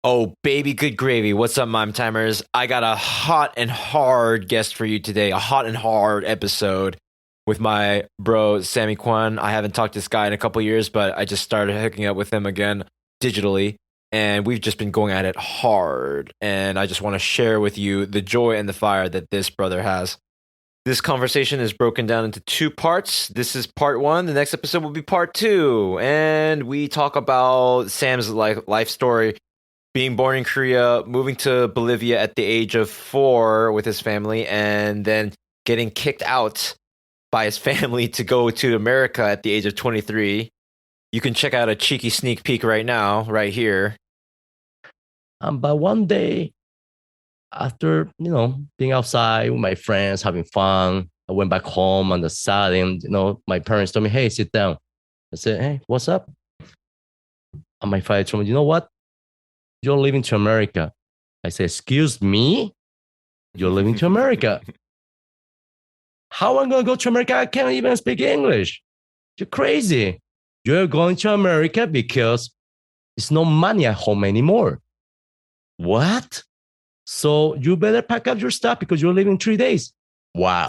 Oh, baby, good gravy. What's up, Mime Timers? I got a hot and hard guest for you today. A hot and hard episode with my bro, Samy Kwon. I haven't talked to this guy in a couple years, but I just started hooking up with him again digitally. And we've just been going at it hard. And I just want to share with you the joy and the fire that this brother has. This conversation is broken down into two parts. This is part one. The next episode will be part two. And we talk about Sam's life story, being born in Korea, moving to Bolivia at the age of 4 with his family, and then getting kicked out by his family to go to America at the age of 23. You can check out a cheeky sneak peek right now, right here. But one day, after being outside with my friends, having fun, I went back home on the Saturday, and my parents told me, "Hey, sit down." I said, "Hey, what's up?" And my father told me, "You know what? You're leaving to America." I said, "Excuse me? You're leaving to America? How am I going to go to America? I can't even speak English. You're crazy. You're going to America because there's no money at home anymore." What? So you better pack up your stuff because you're leaving 3 days. Wow.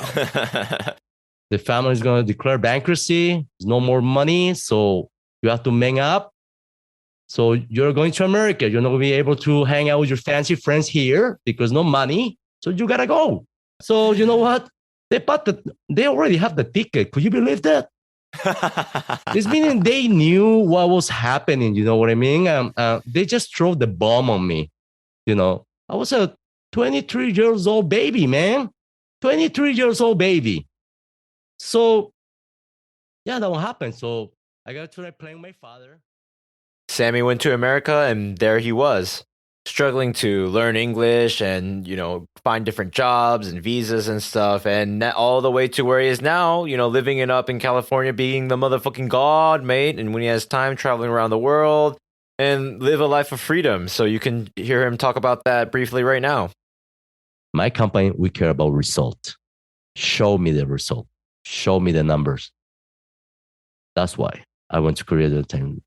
The family is going to declare bankruptcy. There's no more money. So you have to man up. So you're going to America. You're not going to be able to hang out with your fancy friends here because no money. So you got to go. So you know what? They already have the ticket. Could you believe that? This meaning they knew what was happening. You know what I mean? They just threw the bomb on me. I was a 23 years old baby, man. 23 years old baby. So yeah, that won't happen. So I got to try playing with my father. Samy went to America, and there he was, struggling to learn English and, find different jobs and visas and stuff. And all the way to where he is now, living up in California, being the motherfucking god, mate. And when he has time, traveling around the world and live a life of freedom. So you can hear him talk about that briefly right now. My company, we care about result. Show me the result. Show me the numbers. That's why I went to Korea at the time,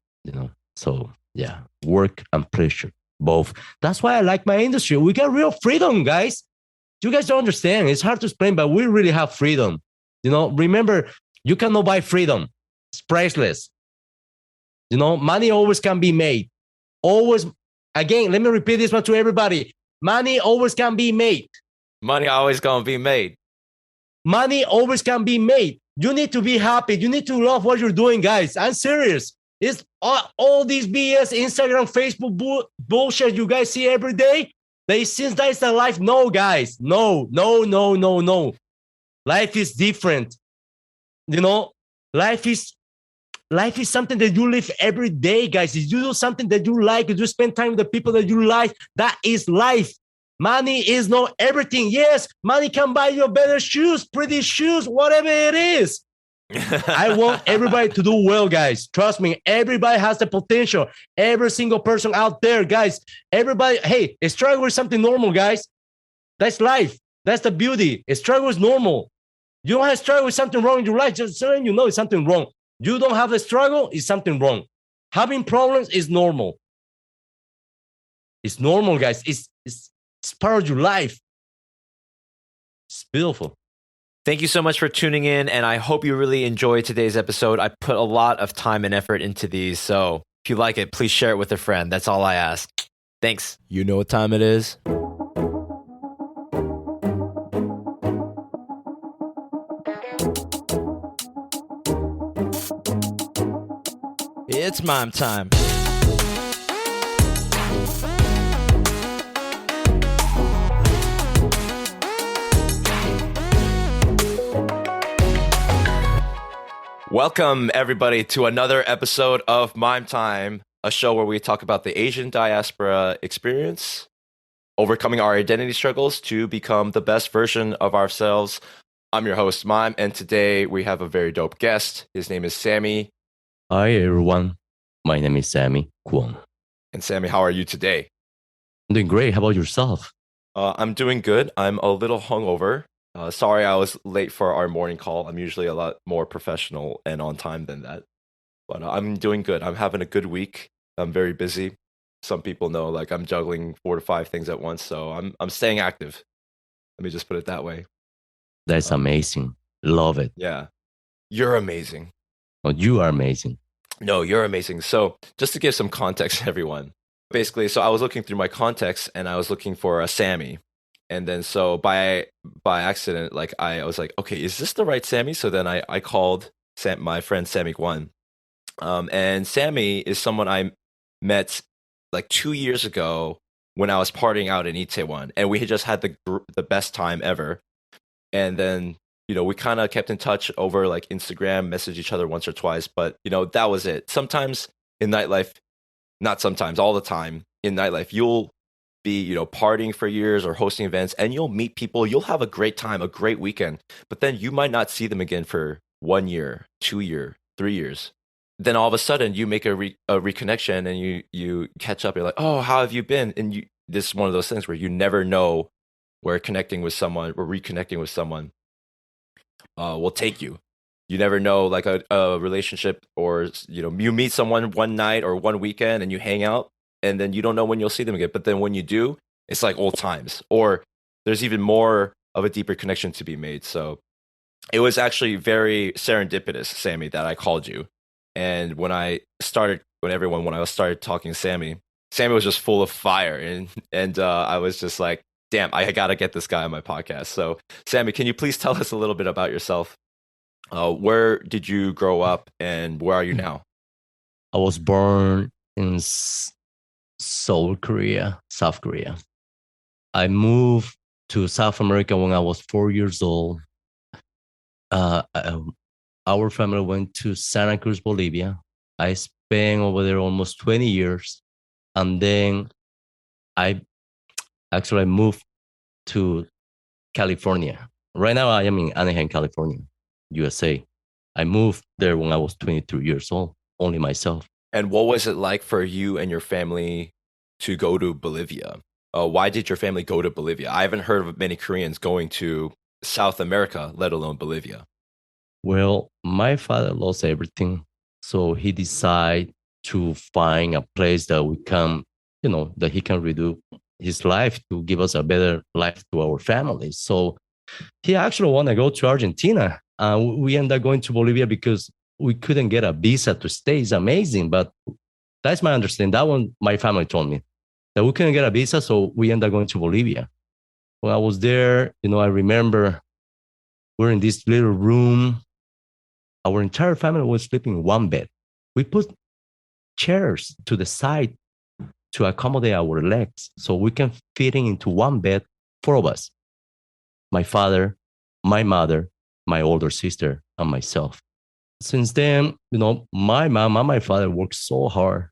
So yeah, work and pleasure, both. That's why I like my industry. We got real freedom, guys. You guys don't understand. It's hard to explain, but we really have freedom. Remember, you cannot buy freedom. It's priceless. Money always can be made. Always. Again, let me repeat this one to everybody. Money always can be made. Money always gonna be made. Money always can be made. You need to be happy. You need to love what you're doing, guys. I'm serious. It's all these BS, Instagram, Facebook bullshit you guys see every day. Since that's the life. No, guys. No. Life is different. Life is something that you live every day, guys. If you do something that you like, if you spend time with the people that you like, that is life. Money is not everything. Yes, money can buy you better shoes, pretty shoes, whatever it is. I want everybody to do well, guys. Trust me, everybody has the potential. Every single person out there, guys. Everybody, hey, a struggle is something normal, guys. That's life. That's the beauty. A struggle is normal. You don't have struggle with something wrong in your life, just so you know it's something wrong. You don't have a struggle, it's something wrong. Having problems is normal. It's normal, guys. It's part of your life. It's beautiful. Thank you so much for tuning in, and I hope you really enjoyed today's episode. I put a lot of time and effort into these, so if you like it, please share it with a friend. That's all I ask. Thanks. You know what time it is? It's mime time. Welcome, everybody, to another episode of Mime Time, a show where we talk about the Asian diaspora experience, overcoming our identity struggles to become the best version of ourselves. I'm your host, Mime, and today we have a very dope guest. His name is Samy. Hi, everyone. My name is Samy Kwon. And Samy, how are you today? I'm doing great. How about yourself? I'm doing good. I'm a little hungover. Sorry I was late for our morning call. I'm usually a lot more professional and on time than that. But I'm doing good. I'm having a good week. I'm very busy. some people know, like I'm juggling 4 to 5 things at once, so I'm staying active. Let me just put it that way. That's Um, amazing. Love it. yeah, you're amazing. Oh, you are amazing. No, you're amazing. So, just to give some context to everyone, basically, so I was looking through my contacts and I was looking for a Sammy, and then so by accident, like I was like, okay, is this the right Sammy? So then I called my friend Sammy Kwon, and Sammy is someone I met like 2 years ago when I was partying out in Itaewon, and we had just had the best time ever. And then we kind of kept in touch over like Instagram, messaged each other once or twice, but that was it. Sometimes in nightlife, not sometimes, all the time in nightlife, you'll be partying for years or hosting events, and you'll meet people. You'll have a great time, a great weekend, but then you might not see them again for 1 year, 2 year, 3 years. Then all of a sudden you make a reconnection and you catch up. You're like, oh, how have you been? And this is one of those things where you never know where connecting with someone or reconnecting with someone will take you. You never know, like a relationship, or you meet someone one night or one weekend and you hang out, and then you don't know when you'll see them again. But then when you do, it's like old times, or there's even more of a deeper connection to be made. So it was actually very serendipitous, Sammy, that I called you. And when I started talking to Sammy, Sammy was just full of fire, and I was just like, damn, I gotta get this guy on my podcast. So, Sammy, can you please tell us a little bit about yourself? Where did you grow up, and where are you now? I was born in Seoul, Korea, South Korea. I moved to South America when I was 4 years old. Our family went to Santa Cruz, Bolivia. I spent over there almost 20 years. And then I moved to California. Right now, I am in Anaheim, California, USA. I moved there when I was 22 years old, only myself. And what was it like for you and your family to go to Bolivia? Why did your family go to Bolivia? I haven't heard of many Koreans going to South America, let alone Bolivia. Well, my father lost everything. So he decided to find a place that we can, that he can redo his life to give us a better life to our family. So he actually want to go to Argentina. We ended up going to Bolivia because we couldn't get a visa to stay. It's amazing, but that's my understanding. That one, my family told me that we couldn't get a visa, so we ended up going to Bolivia. When I was there, I remember we're in this little room. Our entire family was sleeping in one bed. We put chairs to the side to accommodate our legs so we can fit into one bed, 4 of us. My father, my mother, my older sister, and myself. Since then, my mom and my father worked so hard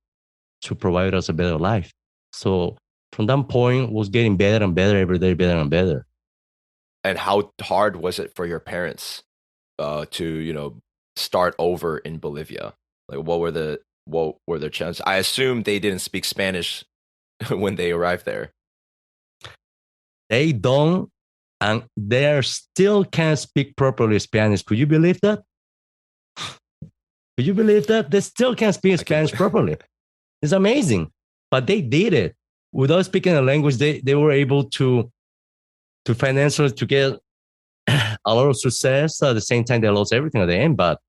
to provide us a better life. So from that point, it was getting better and better every day, better and better. And how hard was it for your parents to start over in Bolivia? Like, what were their challenges? I assume they didn't speak Spanish when they arrived there. They don't, and they still can't speak properly Spanish. Could you believe that? Could you believe that? They still can't speak Spanish properly. It's amazing. But they did it. Without speaking a language, they were able to financially to get a lot of success. At the same time, they lost everything at the end, but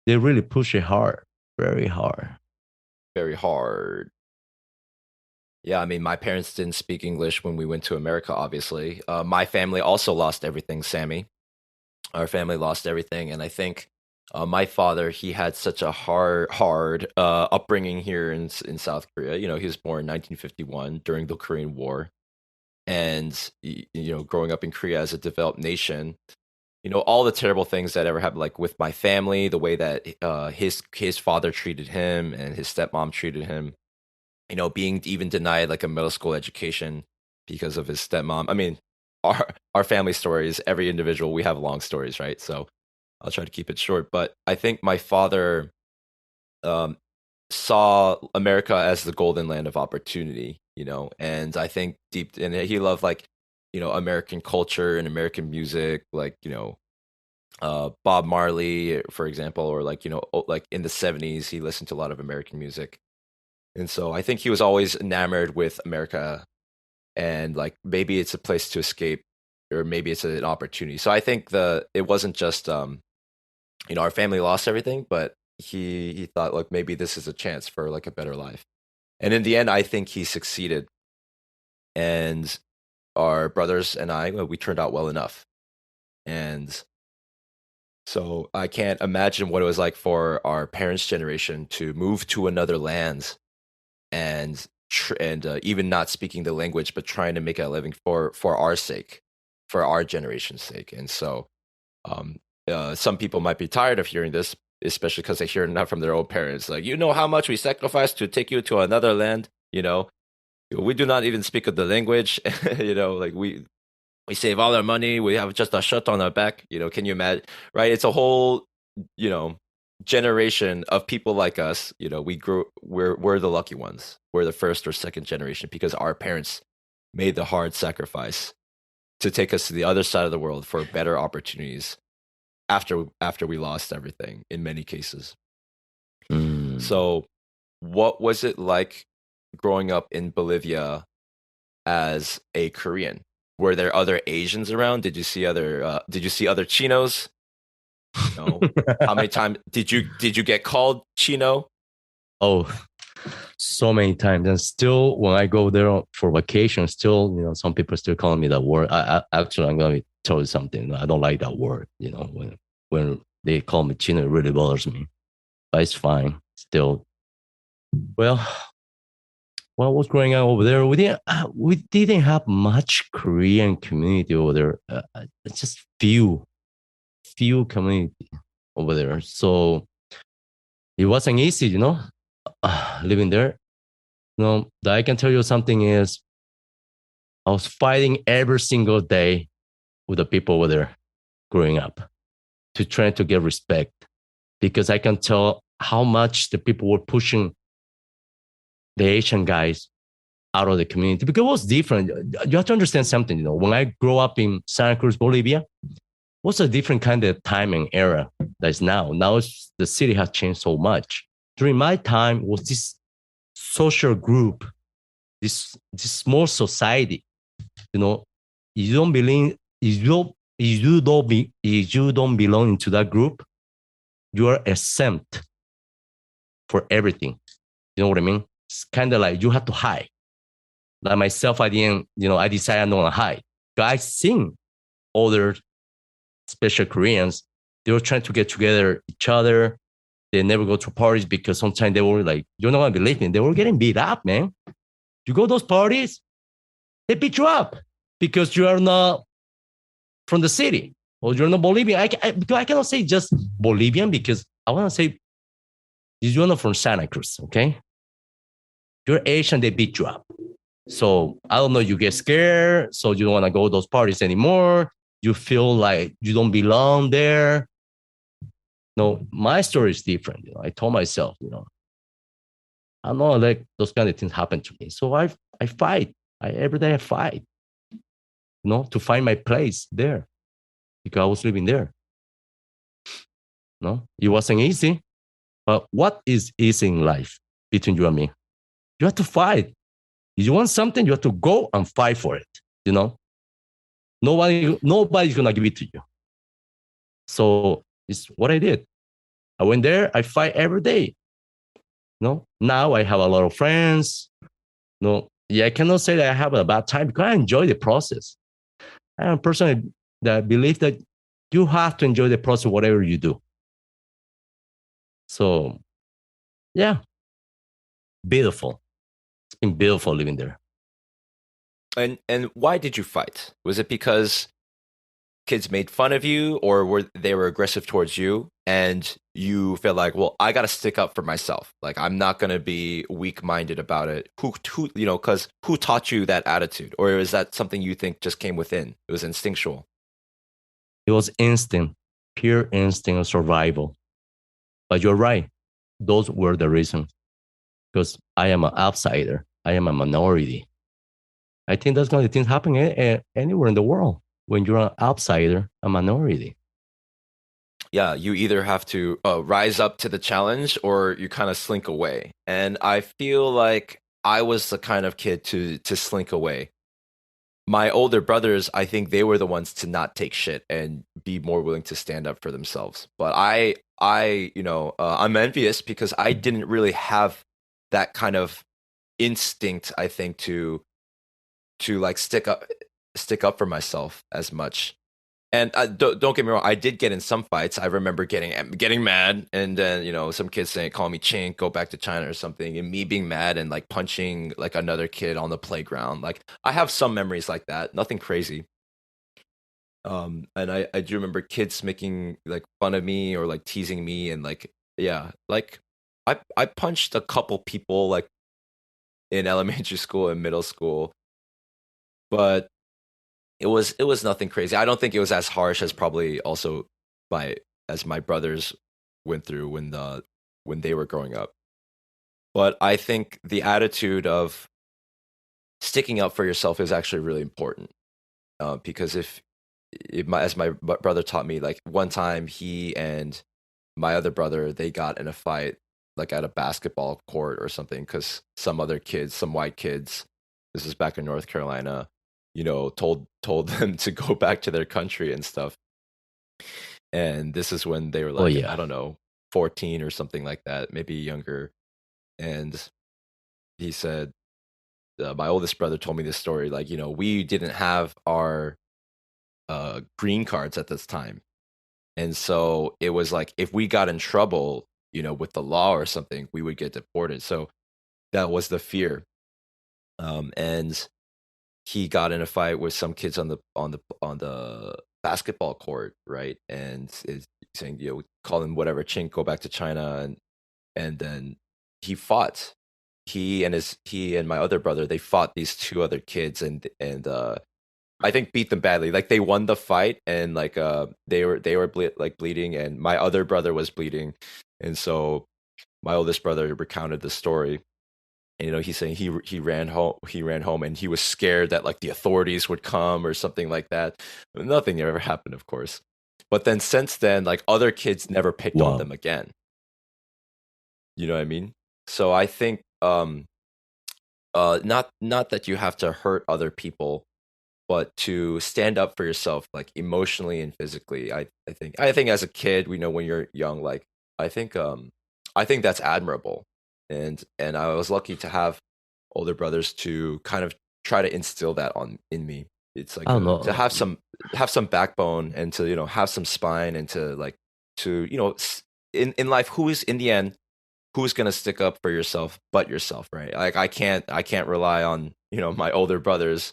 they really push it hard, very hard. Very hard. Yeah, I mean, my parents didn't speak English when we went to America, obviously. My family also lost everything, Sammy. Our family lost everything. And I think my father, he had such a hard upbringing here in South Korea. He was born in 1951 during the Korean War. And, growing up in Korea as a developed nation, all the terrible things that ever happened, like with my family, the way that his father treated him and his stepmom treated him, being even denied like a middle school education because of his stepmom. I mean, our family stories, every individual, we have long stories, right? So I'll try to keep it short. But I think my father saw America as the golden land of opportunity, and I think and he loved like, American culture and American music, like, Bob Marley, for example, or like, like in the 70s, he listened to a lot of American music. And so I think he was always enamored with America, and like maybe it's a place to escape, or maybe it's an opportunity. So I think it wasn't just our family lost everything, but he thought like maybe this is a chance for like a better life. And in the end, I think he succeeded. And our brothers and I, we turned out well enough. And so I can't imagine what it was like for our parents' generation to move to another land and even not speaking the language, but trying to make a living for our sake, for our generation's sake. And so um, some people might be tired of hearing this, especially because they hear it not from their own parents. Like, you know how much we sacrificed to take you to another land. We do not even speak of the language. Like we save all our money. We have just a shirt on our back. Can you imagine? Right? It's a whole, you know, generation of people like us. We're the lucky ones. We're the first or second generation because our parents made the hard sacrifice to take us to the other side of the world for better opportunities after we lost everything in many cases. So what was it like growing up in Bolivia as a Korean? Were there other Asians around? Did you see other Chinos? No. How many times did you get called Chino? Oh, so many times. And still, when I go there for vacation, still, some people still calling me that word. Actually, I'm going to tell you something. I don't like that word. When they call me Chino, it really bothers me. But it's fine. Still, well, when I was growing up over there, we didn't have much Korean community over there. Just few community over there. So it wasn't easy, living there. That I can tell you something is I was fighting every single day with the people over there growing up to try to get respect, because I can tell how much the people were pushing the Asian guys out of the community, because it was different. You have to understand something, when I grew up in Santa Cruz, Bolivia, what's a different kind of time and era that is now. Now the city has changed so much. During my time was this social group, this small society. You don't believe, if you don't belong into that group, you are exempt for everything. You know what I mean? It's kind of like you have to hide. Like myself, I decided I'm not gonna hide. I seen other special Koreans, they were trying to get together each other. They never go to parties because sometimes they were like, you're not gonna believe me, they were getting beat up, man. You go to those parties, they beat you up because you are not from the city or you're not Bolivian. I cannot say just Bolivian because I want to say you're not from Santa Cruz, okay? You're Asian, they beat you up. So I don't know, you get scared, so you don't want to go to those parties anymore. You feel like you don't belong there. No, my story is different. I told myself, I'm not let those kind of things happen to me. So I fight. Every day I fight, to find my place there because I was living there. No, it wasn't easy. But what is easy in life between you and me? You have to fight. If you want something, you have to go and fight for it. Nobody's gonna give it to you. So it's what I did. I went there. I fight every day. Now I have a lot of friends. I cannot say that I have a bad time because I enjoy the process. I am a person that believes that you have to enjoy the process, whatever you do. So, yeah, beautiful. It's been beautiful living there. And why did you fight? Was it because kids made fun of you, or were they aggressive towards you, and you feel like, well, I got to stick up for myself. Like I'm not going to be weak-minded about it. Because who taught you that attitude, or is that something you think just came within? It was instinctual. It was instinct, pure instinct of survival. But you're right; those were the reasons. Because I am an outsider, I am a minority. I think that's going to things happen anywhere in the world when you're an outsider, a minority. yeah, you either have to rise up to the challenge or you kind of slink away. And I feel like I was the kind of kid to slink away. My older brothers, I think they were the ones to not take shit and be more willing to stand up for themselves. But I'm envious because I didn't really have that kind of instinct, I think, to like stick up for myself as much. And don't get me wrong, I did get in some fights. I remember getting mad, and then some kids saying, "Call me chink, go back to China" or something, and me being mad and like punching like another kid on the playground. Like I have some memories like that, nothing crazy. And I do remember kids making like fun of me or like teasing me, and like yeah, like I punched a couple people like in elementary school and middle school, but it was nothing crazy. I don't think it was as harsh as probably also my as my brothers went through when they were growing up. But I think the attitude of sticking up for yourself is actually really important. Because as my brother taught me, like one time he and my other brother they got in a fight like at a basketball court or something because some other kids, some white kids, this is back in North Carolina, told them to go back to their country and stuff. And this is when they were Oh like, I yeah. don't know, 14 or something like that, maybe younger. And he said, my oldest brother told me this story. Like, we didn't have our green cards at this time. And so it was like, if we got in trouble, with the law or something, we would get deported. So that was the fear. And he got in a fight with some kids on the basketball court, right? And is saying, call him whatever chink, go back to China, and then he fought. He and my other brother, they fought these two other kids, and I think beat them badly. Like they won the fight, and like they were like bleeding, and my other brother was bleeding, and so my oldest brother recounted the story. And he's saying he ran home and he was scared that like the authorities would come or something like that. Nothing ever happened, of course. But then since then, like other kids never picked on Wow. them again. You know what I mean? So I think not that you have to hurt other people, but to stand up for yourself, like emotionally and physically. I think as a kid, we know when you're young, like I think I think that's admirable. And I was lucky to have older brothers to kind of try to instill that on in me. It's I like don't to know. have some backbone and to have some spine and to like to in life, who is in the end, who's going to stick up for yourself but yourself, right? Like I can't rely on my older brothers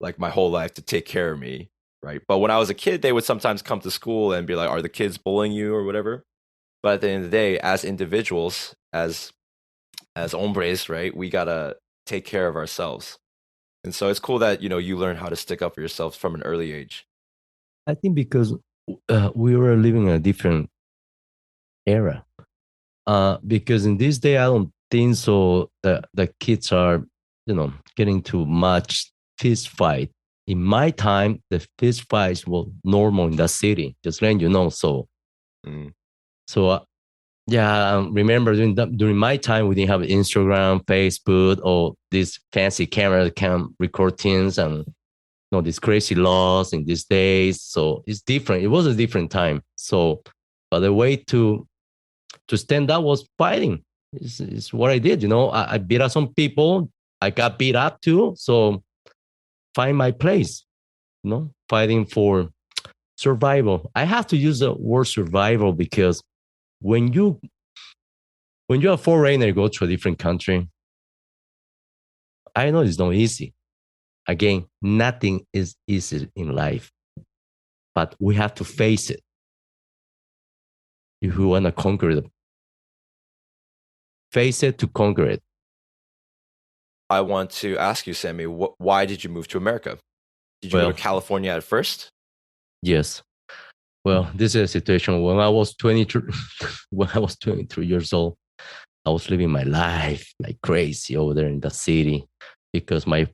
like my whole life to take care of me, right? But when I was a kid, they would sometimes come to school and be like, are the kids bullying you or whatever? But at the end of the day, as individuals, as hombres, right, we gotta take care of ourselves. And so it's cool that you learn how to stick up for yourself from an early age. I think because we were living in a different era. Because in this day, I don't think so. The kids are, getting too much fist fight. In my time, the fist fights were normal in the city. Just letting you know. Mm. So yeah, remember during my time, we didn't have Instagram, Facebook, or this fancy camera that can record things and these crazy laws in these days. So it's different. It was a different time. So, but the way to stand up was fighting. Is what I did. I beat up some people. I got beat up too. So find my place. Fighting for survival. I have to use the word survival because when you're a foreigner, you go to a different country. I know it's not easy. Again, nothing is easy in life, but we have to face it if we want to conquer it. Face it to conquer it. I want to ask you, Sammy, why did you move to America? Did you go to Well, California at first? yes. Well, this is a situation when I was 23, when I was 23 years old, I was living my life like crazy over there in the city because my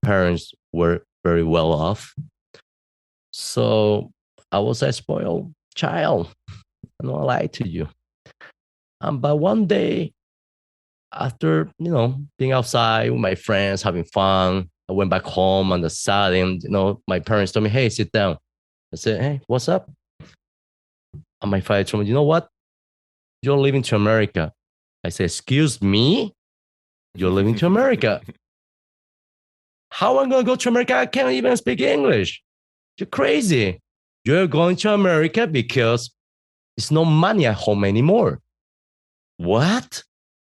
parents were very well off. So I was a spoiled child, I'm not lie to you. But one day, after being outside with my friends having fun, I went back home on the sudden. My parents told me, "Hey, sit down." I said, "Hey, what's up?" And my father told me, "You know what? You're leaving to America." I said, "Excuse me? You're leaving to America? How am I going to go to America? I can't even speak English. You're crazy. You're going to America because there's no money at home anymore." What?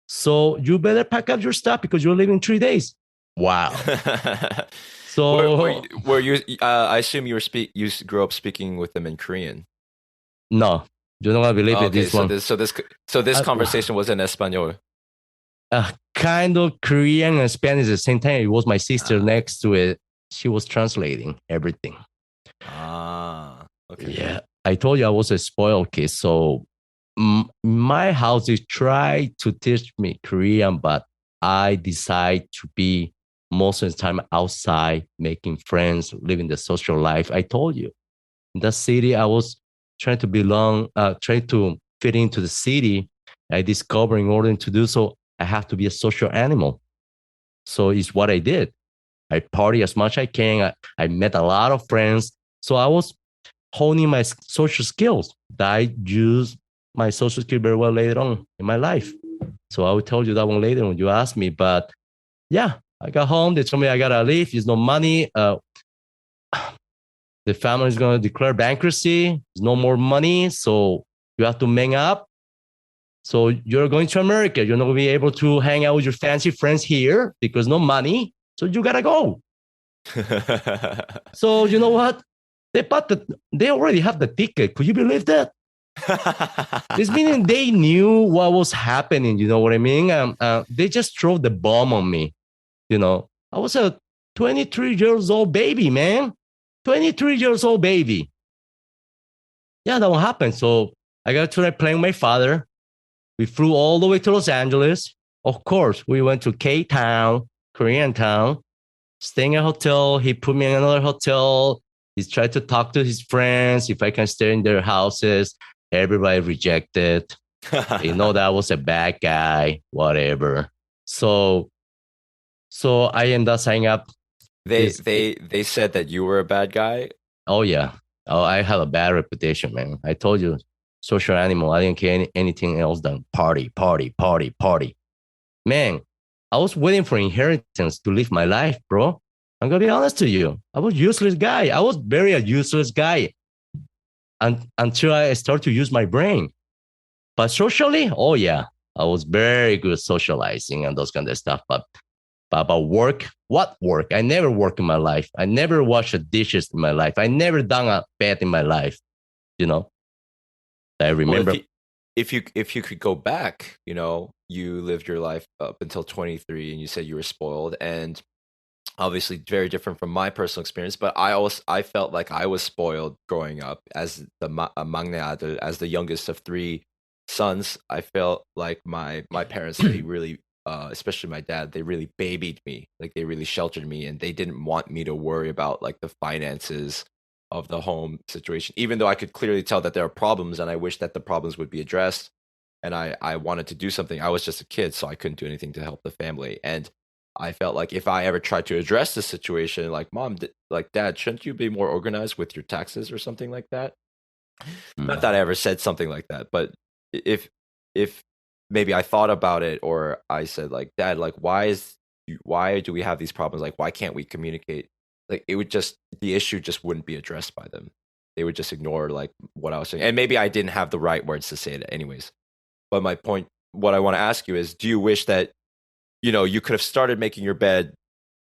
So you better pack up your stuff because you're leaving 3 days. Wow. So were you? I assume you grew up speaking with them in Korean. no, you're not gonna believe Oh, it. okay, This one, so this uh, conversation was in Espanol. kind of Korean and Spanish at the same time. It was my sister Ah, next to it. She was translating everything. Okay. Yeah, I told you I was a spoiled kid. So my house is try to teach me Korean, but I decide to be most of the time outside, making friends, living the social life. I told you, in the city, I was trying to belong, trying to fit into the city. I discovered in order to do so, I have to be a social animal. So it's what I did. I party as much as I can. I met a lot of friends. So I was honing my social skills that I use my social skill very well later on in my life. So I will tell you that one later when you ask me. But yeah, I got home. They told me I gotta leave. There's no money. The family is gonna declare bankruptcy. There's no more money. So you have to man up. So you're going to America. You're not gonna be able to hang out with your fancy friends here because no money. So you gotta go. So you know what? They already have the ticket. Could you believe that? This meaning they knew what was happening. You know what I mean? They just throw the bomb on me. I was a 23 years old baby, man. 23 years old baby. Yeah, that will happen. So I got to playing with my father. We flew all the way to Los Angeles. Of course, we went to K Town, Korean Town, staying at a hotel. He put me in another hotel. He tried to talk to his friends if I can stay in their houses. Everybody rejected. That I was a bad guy, whatever. So I ended up signing up. They said that you were a bad guy. Oh yeah. Oh, I have a bad reputation, man. I told you, social animal. I didn't care anything else than party, party, party, party. Man, I was waiting for inheritance to live my life, bro. I'm gonna be honest to you. I was a useless guy. I was very a useless guy until I started to use my brain. But socially, oh yeah, I was very good socializing and those kind of stuff. But about work, what work? I never work in my life. I never washed dishes in my life. I never done a bed in my life. You know, I Well, remember. if you could go back, you lived your life up until 23, and you said you were spoiled, and obviously very different from my personal experience. But I felt like I was spoiled growing up as the maknae adel, as the youngest of three sons. I felt like my parents, they really, especially my dad, they really babied me. Like they really sheltered me, and they didn't want me to worry about like the finances of the home situation, even though I could clearly tell that there are problems, and I wish that the problems would be addressed. And I wanted to do something. I was just a kid, so I couldn't do anything to help the family. And I felt like if I ever tried to address the situation, like mom, like dad, shouldn't you be more organized with your taxes or something like that? Not that I ever said something like that, but if if maybe I thought about it, or I said like, dad, like why do we have these problems? Like why can't we communicate? Like it would just, the issue just wouldn't be addressed by them. They would just ignore like what I was saying, and maybe I didn't have the right words to say it anyways. But my point, what I want to ask you is, do you wish that you could have started making your bed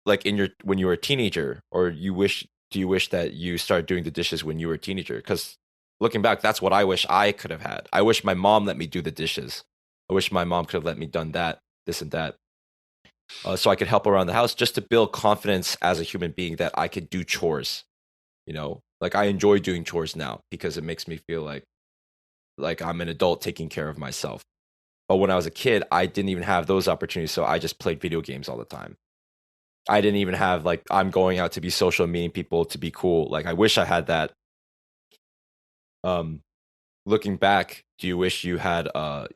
like when you were a teenager, or do you wish that you started doing the dishes when you were a teenager? Because looking back, that's what I wish I could have had. I wish my mom let me do the dishes. I wish my mom could have let me done that, this and that, so I could help around the house, just to build confidence as a human being that I could do chores. Like I enjoy doing chores now because it makes me feel like I'm an adult taking care of myself. But when I was a kid, I didn't even have those opportunities, so I just played video games all the time. I didn't even have like, I'm going out to be social, meeting people, to be cool. Like I wish I had that. looking back, do you wish you had a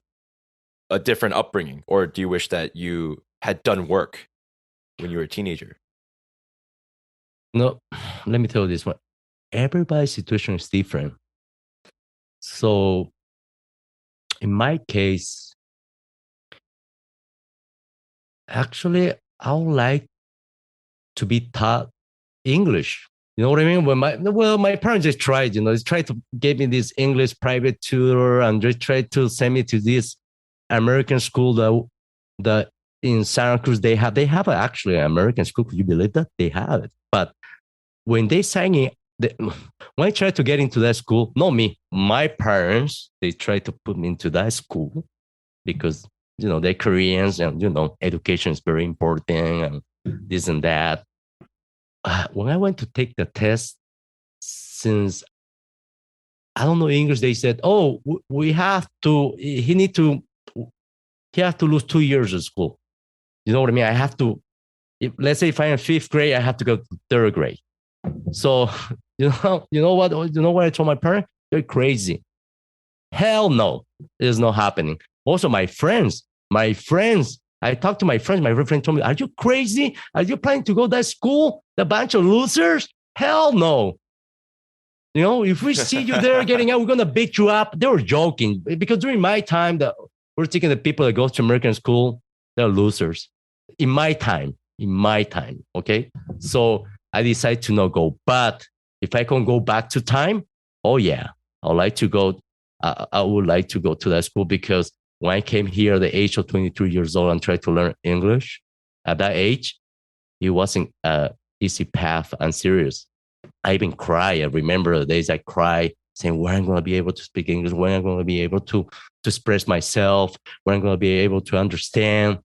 different upbringing, or do you wish that you had done work when you were a teenager? No, let me tell you this one. Everybody's situation is different. So in my case, actually, I would like to be taught English. You know what I mean? When my parents just tried, they tried to give me this English private tutor and they tried to send me to this American school that in Santa Cruz they have actually an American school. Could you believe that? They have it. But when they sang it, when I tried to get into that school, not me, my parents, they tried to put me into that school because they're Koreans and education is very important and this and that. When I went to take the test, since I don't know English, they said, "Oh, we have to. He have to lose 2 years of school." You know what I mean? I have to. Let's say if I'm in fifth grade, I have to go to third grade. So you know what I told my parents? They're crazy. Hell no, it is not happening. Also, my friends, I talked to my friends. My friend told me, "Are you crazy? Are you planning to go to that school? The bunch of losers? Hell no. If we see you there getting out, we're gonna beat you up." They were joking because during my time, we're thinking the people that go to American school, they're losers. In my time, okay. So I decided to not go. But if I can go back to time, oh yeah, I would like to go. I would like to go to that school because when I came here at the age of 22 years old and tried to learn English, at that age, it wasn't an easy path and serious. I even cry. I remember the days I cried saying, when I'm going to be able to speak English, when I'm going to be able to express myself, when I'm going to be able to understand.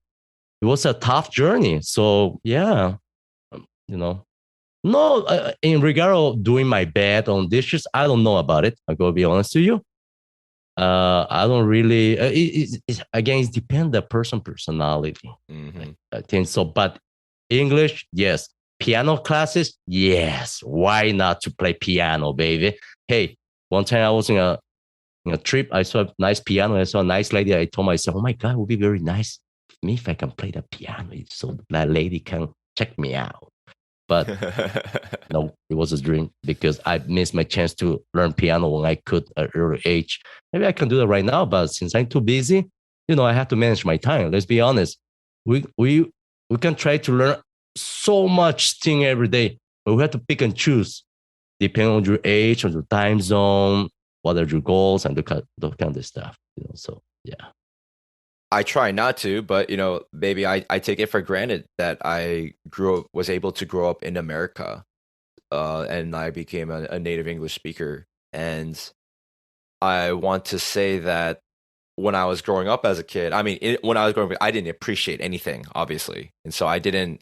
It was a tough journey. So yeah, no, in regard of doing my bed on dishes, I don't know about it. I'm going to be honest to you. I don't really. Again, it depends the person personality. Mm-hmm. I think so. But English, yes. Piano classes, yes. Why not to play piano, baby? Hey, one time I was in a trip. I saw a nice piano. I saw a nice lady. I told myself, "Oh my God, it would be very nice for me if I can play the piano, so that lady can check me out." But no, it was a dream because I missed my chance to learn piano when I could at early age. Maybe I can do that right now, but since I'm too busy, I have to manage my time. Let's be honest. We can try to learn so much thing every day, but we have to pick and choose depending on your age, on your time zone, what are your goals, and those kind of stuff. So yeah. I try not to, but maybe I take it for granted that I was able to grow up in America, and I became a native English speaker. And I want to say that when I was growing up as a kid, I mean, when I was growing up, I didn't appreciate anything, obviously, and so I didn't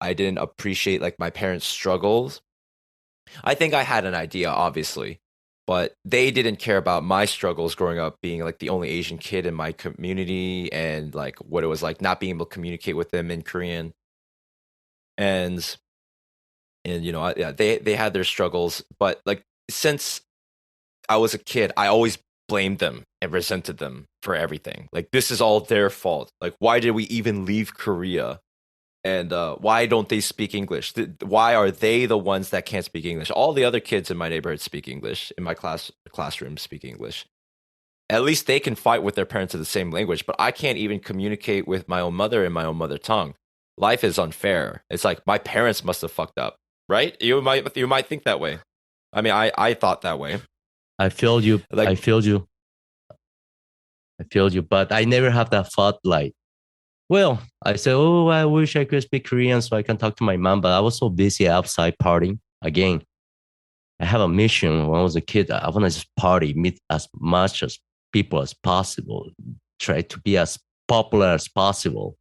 appreciate like my parents' struggles. I think I had an idea, obviously, but they didn't care about my struggles growing up being like the only Asian kid in my community and like what it was like not being able to communicate with them in Korean. And yeah, they had their struggles, but like since I was a kid, I always blamed them and resented them for everything. Like this is all their fault. Like why did we even leave Korea? And why don't they speak English? Why are they the ones that can't speak English? All the other kids in my neighborhood speak English. In my classroom, speak English. At least they can fight with their parents in the same language, but I can't even communicate with my own mother in my own mother tongue. Life is unfair. It's like my parents must have fucked up, right? You might think that way. I mean, I thought that way. I feel you. Like, I feel you. But I never have that thought like, well, I said, oh, I wish I could speak Korean so I can talk to my mom, but I was so busy outside partying. Again, I have a mission when I was a kid. I want to just party, meet as much as people as possible, try to be as popular as possible,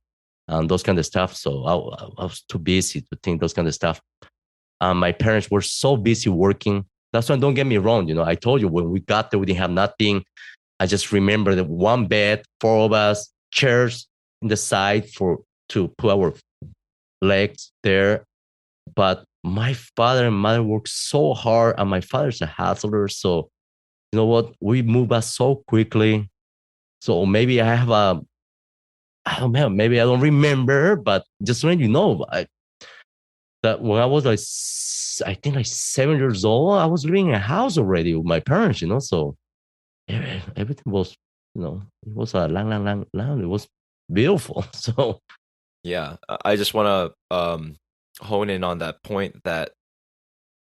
and those kind of stuff. So I was too busy to think those kind of stuff. My parents were so busy working. That's why, don't get me wrong. I told you when we got there, we didn't have nothing. I just remember that one bed, four of us, chairs in the side to put our legs there. But my father and mother worked so hard, and my father's a hustler, so you know what? We move us so quickly. So maybe I have a, I don't know, maybe I don't remember, but just let you know, that when I was like, I think like 7 years old, I was living in a house already with my parents, So everything was, it was a lang. It was beautiful. So Yeah, I just want to hone in on that point that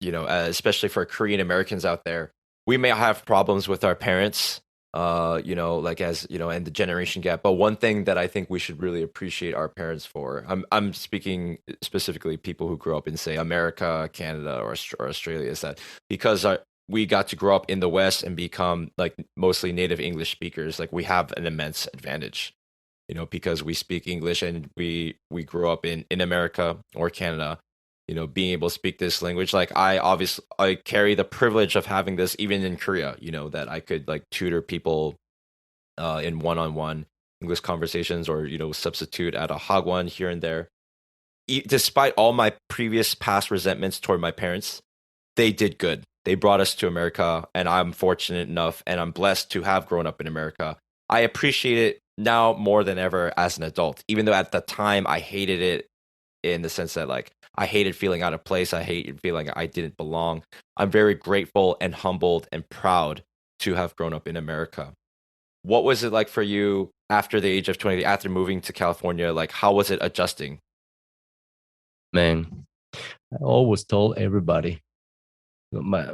especially for Korean Americans out there, we may have problems with our parents, like as and the generation gap. But one thing that I think we should really appreciate our parents for, I'm speaking specifically people who grew up in say America, Canada, or Australia, is that because we got to grow up in the West and become like mostly native English speakers, like we have an immense advantage. Because we speak English and we grew up in America or Canada, being able to speak this language. Like I carry the privilege of having this even in Korea, that I could like tutor people in one-on-one English conversations or, substitute at a hagwon here and there. Despite all my previous past resentments toward my parents, they did good. They brought us to America, and I'm fortunate enough and I'm blessed to have grown up in America. I appreciate it now more than ever as an adult, even though at the time I hated it in the sense that like I hated feeling out of place. I hated feeling I didn't belong. I'm very grateful and humbled and proud to have grown up in America. What was it like for you after the age of 20, after moving to California? Like, how was it adjusting? man, I always told everybody, my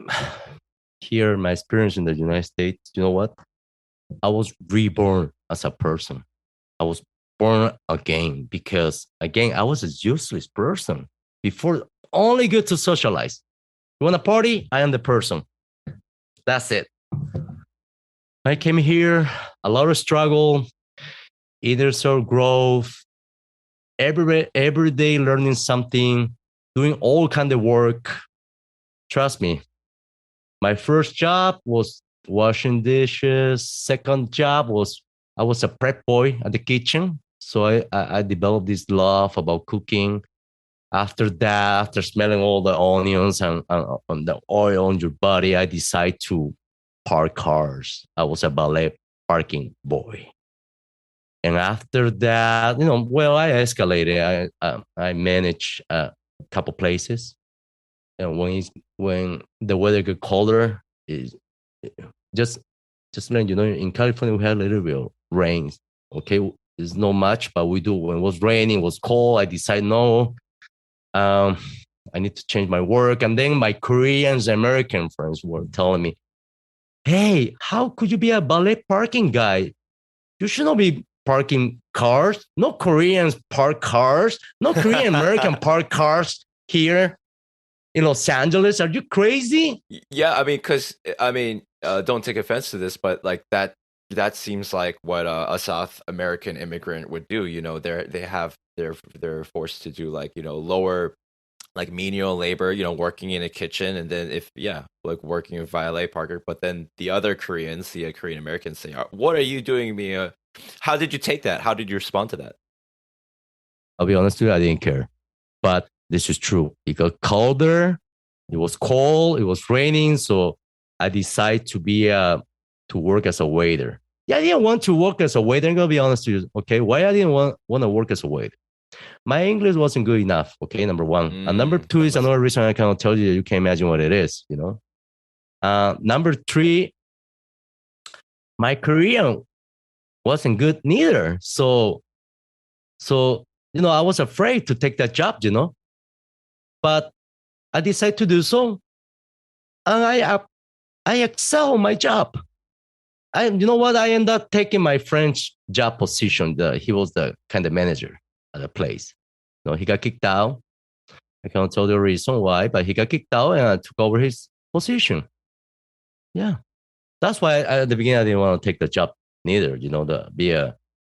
my experience in the United States, you know what? I was reborn as a person. I was born again because, again, I was a useless person before, only good to socialize. You want to party? I am the person. That's it. I came here, a lot of struggle, inner soul growth, every day learning something, doing all kind of work. Trust me, my first job was washing dishes. Second job was I was a prep boy at the kitchen. So I developed this love about cooking. After that, after smelling all the onions and the oil on your body, I decided to park cars. I was a valet parking boy. And after that, well, I escalated. I managed a couple places. And when the weather get colder, is just let you know, in California we had a little bit of rain. Okay, it's not much, but we do. When it was raining, it was cold. I decided no, I need to change my work. And then my Koreans and American friends were telling me, "Hey, how could you be a valet parking guy? You should not be parking cars. No Koreans park cars. No Korean American park cars here in Los Angeles. Are you crazy?" Yeah, I mean, because don't take offense to this, but like that seems like what a South American immigrant would do. They're forced to do like lower like menial labor, working in a kitchen, and then like working with valet parker. But then the other Koreans, the Korean Americans, say, "What are you doing, Mia?" How did you take that? How did you respond to that? I'll be honest with you, I didn't care. But this is true. It got colder. It was cold. It was raining. So I decided to work as a waiter. Yeah, I didn't want to work as a waiter. I'm gonna be honest with you. Okay, why I didn't want to work as a waiter? My English wasn't good enough. Okay, number one, and number two is another reason I cannot tell you. You can't imagine what it is. Number three, my Korean wasn't good neither. So I was afraid to take that job. But I decided to do so, and I excel in my job. You know what? I ended up taking my friend's job position. He was the kind of manager at the place. He got kicked out. I can't tell the reason why, but he got kicked out and I took over his position. Yeah, that's why at the beginning I didn't want to take the job neither.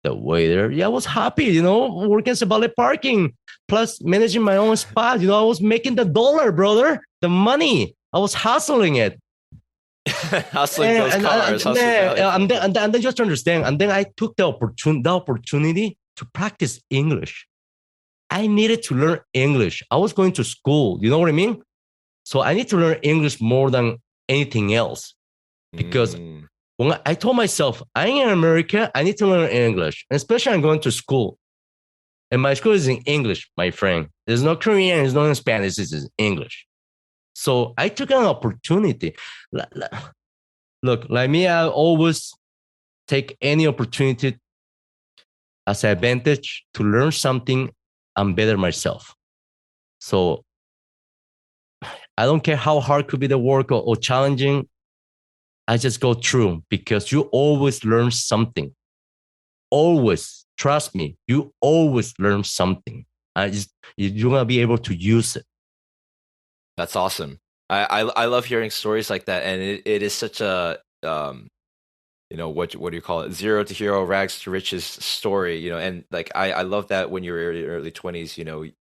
The waiter. Yeah, I was happy. Working as a valet parking, plus managing my own spot. I was making the dollar, brother, the money. I was hustling it. Hustling those cars. And then just to understand, and then I took the opportunity to practice English. I needed to learn English. I was going to school. You know what I mean? So I need to learn English more than anything else. because Mm. when I told myself, I'm in America, I need to learn English, and especially I'm going to school. And my school is in English, my friend. There's no Korean, there's no Spanish, this is English. So I took an opportunity. Look, like me, I always take any opportunity as an advantage to learn something and better myself. So I don't care how hard could be the work or challenging. I just go through because you always learn something. Always, trust me, you always learn something. You're gonna be able to use it. That's awesome. I love hearing stories like that, and it is such a what do you call it? Zero to hero, rags to riches story. And like I love that when you're in your early 20s,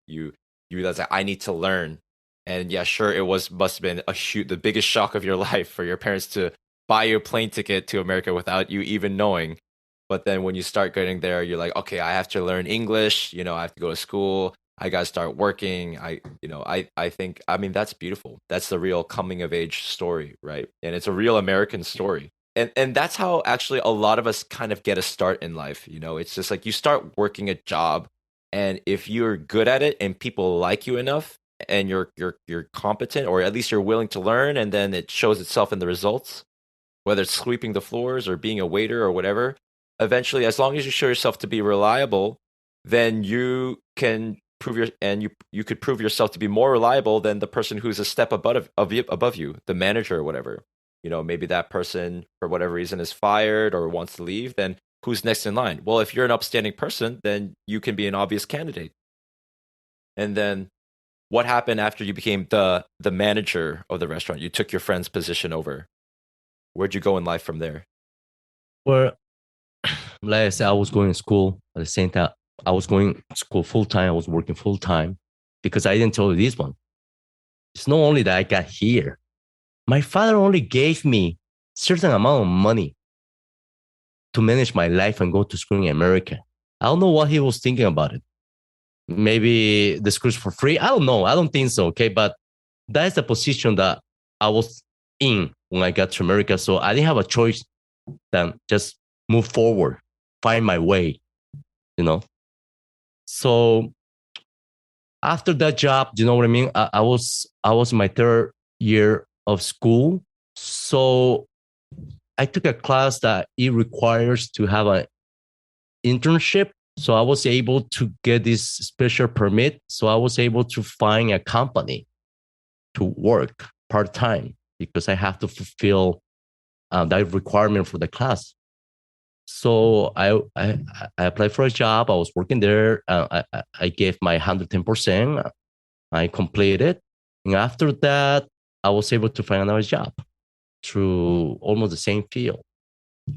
you realize that I need to learn. And yeah, sure, must have been the biggest shock of your life for your parents to buy you a plane ticket to America without you even knowing. But then when you start getting there, you're like, okay, I have to learn English. I have to go to school. I got to start working. I think, I mean, that's beautiful. That's the real coming of age story, right? And it's a real American story. And that's how actually a lot of us kind of get a start in life. It's just like you start working a job, and if you're good at it and people like you enough, and you're competent, or at least you're willing to learn, and then it shows itself in the results, whether it's sweeping the floors or being a waiter or whatever. Eventually, as long as you show yourself to be reliable, then you can you could prove yourself to be more reliable than the person who's a step above you, the manager or whatever. Maybe that person for whatever reason is fired or wants to leave. Then who's next in line? Well, if you're an upstanding person, then you can be an obvious candidate. And then what happened after you became the manager of the restaurant? You took your friend's position over. Where'd you go in life from there? Well, like I said, I was going to school at the same time. I was going to school full time. I was working full time because I didn't tell you this one. It's not only that I got here. My father only gave me certain amount of money to manage my life and go to school in America. I don't know what he was thinking about it. Maybe the school's for free. I don't know. I don't think so. Okay. But that's the position that I was in when I got to America. So I didn't have a choice than just move forward, find my way. So after that job, do you know what I mean? I was in my third year of school. So I took a class that it requires to have an internship. So I was able to get this special permit. So I was able to find a company to work part-time because I have to fulfill that requirement for the class. So I applied for a job. I was working there. I gave my 110%. I completed. And after that, I was able to find another job through almost the same field.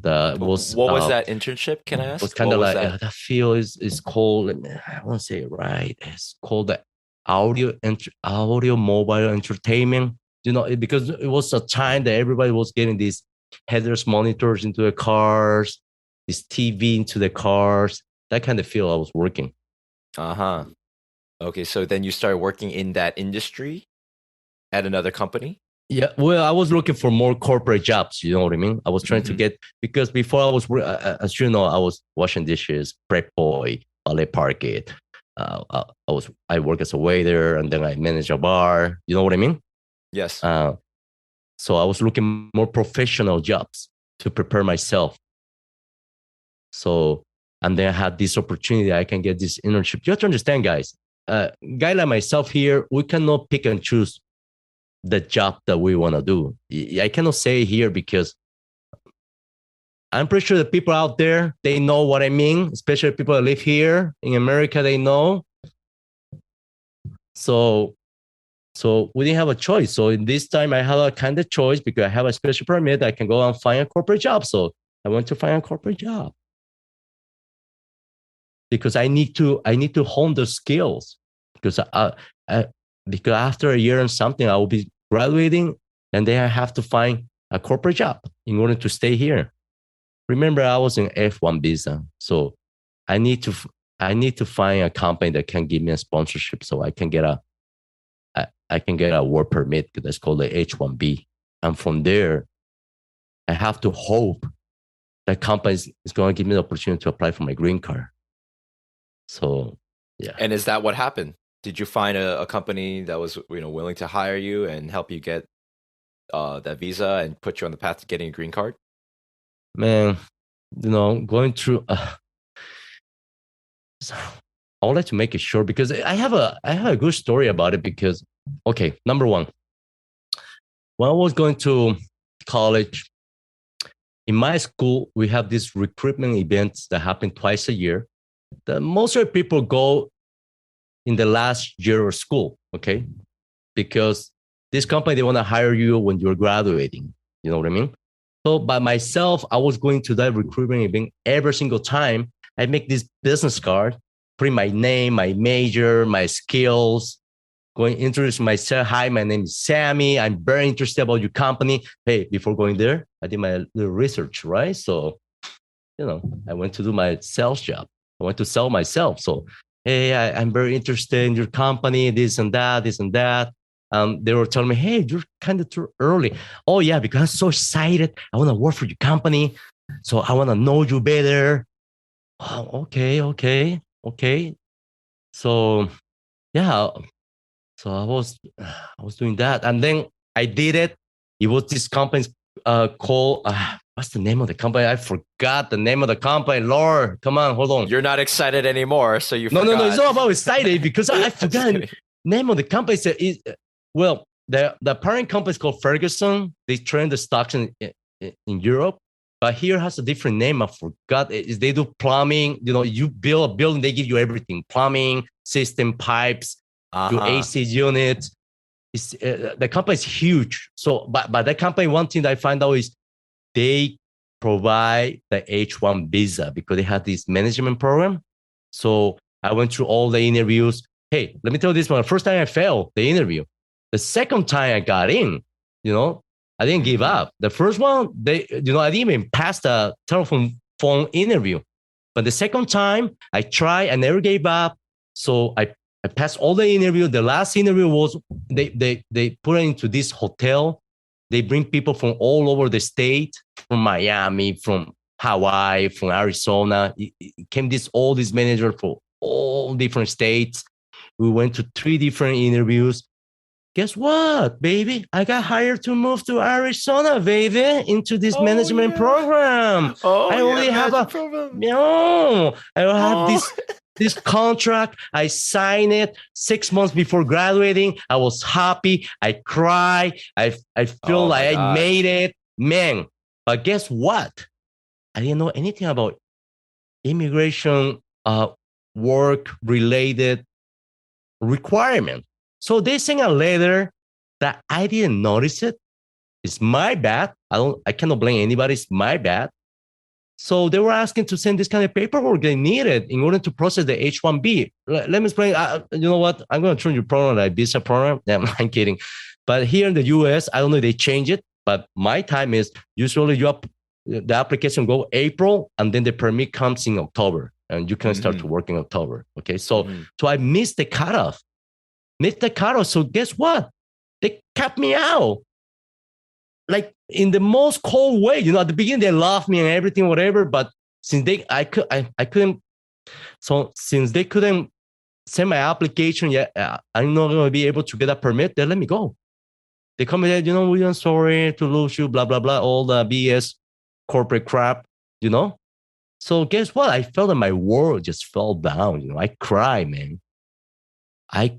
What was that internship? Can I ask? Was kind of like that field is called. I want to say it right. It's called the audio mobile entertainment. Because it was a time that everybody was getting these headless monitors into the cars, this TV into the cars. That kind of field I was working. Uh-huh. Okay, so then you started working in that industry at another company? Yeah, well, I was looking for more corporate jobs. You know what I mean? I was trying to get, because before I was, as you know, I was washing dishes, prep boy, ballet parquet. I work as a waiter, and then I manage a bar. You know what I mean? Yes. So I was looking more professional jobs to prepare myself. So, and then I had this opportunity. I can get this internship. You have to understand, guys. Guy like myself here, we cannot pick and choose the job that we want to do. I cannot say here because I'm pretty sure the people out there, they know what I mean, especially people that live here in America, they know. So we didn't have a choice. So in this time, I have a kind of choice because I have a special permit. I can go and find a corporate job. So I went to find a corporate job because I need to hone the skills because because after a year and something, I will be graduating, and then I have to find a corporate job in order to stay here. Remember, I was in F1 visa, so I need to find a company that can give me a sponsorship, so I can get a work permit. That's called the H1B, and from there, I have to hope that company is going to give me the opportunity to apply for my green card. So, yeah. And is that what happened? Did you find a company that was willing to hire you and help you get that visa and put you on the path to getting a green card? Man, going through. I would like to make it short because I have a good story about it. Because, okay, number one, when I was going to college, in my school, we have these recruitment events that happen twice a year. Most of the people go in the last year of school, okay? Because this company, they want to hire you when you're graduating. You know what I mean? So by myself, I was going to that recruitment event every single time. I make this business card, putting my name, my major, my skills, going to introduce myself. Hi, my name is Samy. I'm very interested about your company. Hey, before going there, I did my little research, right? So, I went to do my sales job. I went to sell myself. So, hey, I'm very interested in your company, this and that, this and that. They were telling me, hey, you're kind of too early. Oh, yeah, because I'm so excited. I want to work for your company. So I want to know you better. Oh, okay. So, yeah. So I was doing that. And then I did it. It was this company called, what's the name of the company? I forgot the name of the company. Lord, come on, hold on. You're not excited anymore, so you No, forgot. no, it's not about excited because I forgot the name of the company. Well, the parent company is called Ferguson. They trade the stocks in Europe, but here has a different name. I forgot. They do plumbing. You build a building, they give you everything: plumbing, system, pipes, your AC unit. The company is huge. So, but that company, one thing that I find out is they provide the H1 visa because they have this management program. So I went through all the interviews. Hey, let me tell you this one. The first time I failed the interview. The second time I got in, I didn't give up. The first one, I didn't even pass the telephone interview. But the second time I tried, I never gave up. So I passed all the interview. The last interview was they put it into this hotel. They bring people from all over the state, from Miami, from Hawaii, from Arizona. It came all these managers for all different states. We went to 3 different interviews. Guess what, baby? I got hired to move to Arizona, baby, into this management program. I already have I have this contract. I signed it 6 months before graduating. I was happy. I cried. I feel like I made it, man. But guess what? I didn't know anything about immigration, work-related requirement. So they sent a letter that I didn't notice it. It's my bad. I cannot blame anybody. It's my bad. So they were asking to send this kind of paperwork they needed in order to process the H-1B. Let me explain. You know what? I'm going to turn your program like visa program. No, I'm kidding. But here in the US, I don't know if they change it, but my time is usually the application go April and then the permit comes in October and you can start to work in October. Okay. So I missed the cutoff. So guess what? They cut me out. Like in the most cold way. At the beginning they laughed me and everything, whatever. But since I couldn't. So since they couldn't send my application yet, I'm not going to be able to get a permit. They let me go. They come and said, we're sorry to lose you, blah blah blah, all the BS corporate crap. So guess what? I felt that my world just fell down. I cry, man.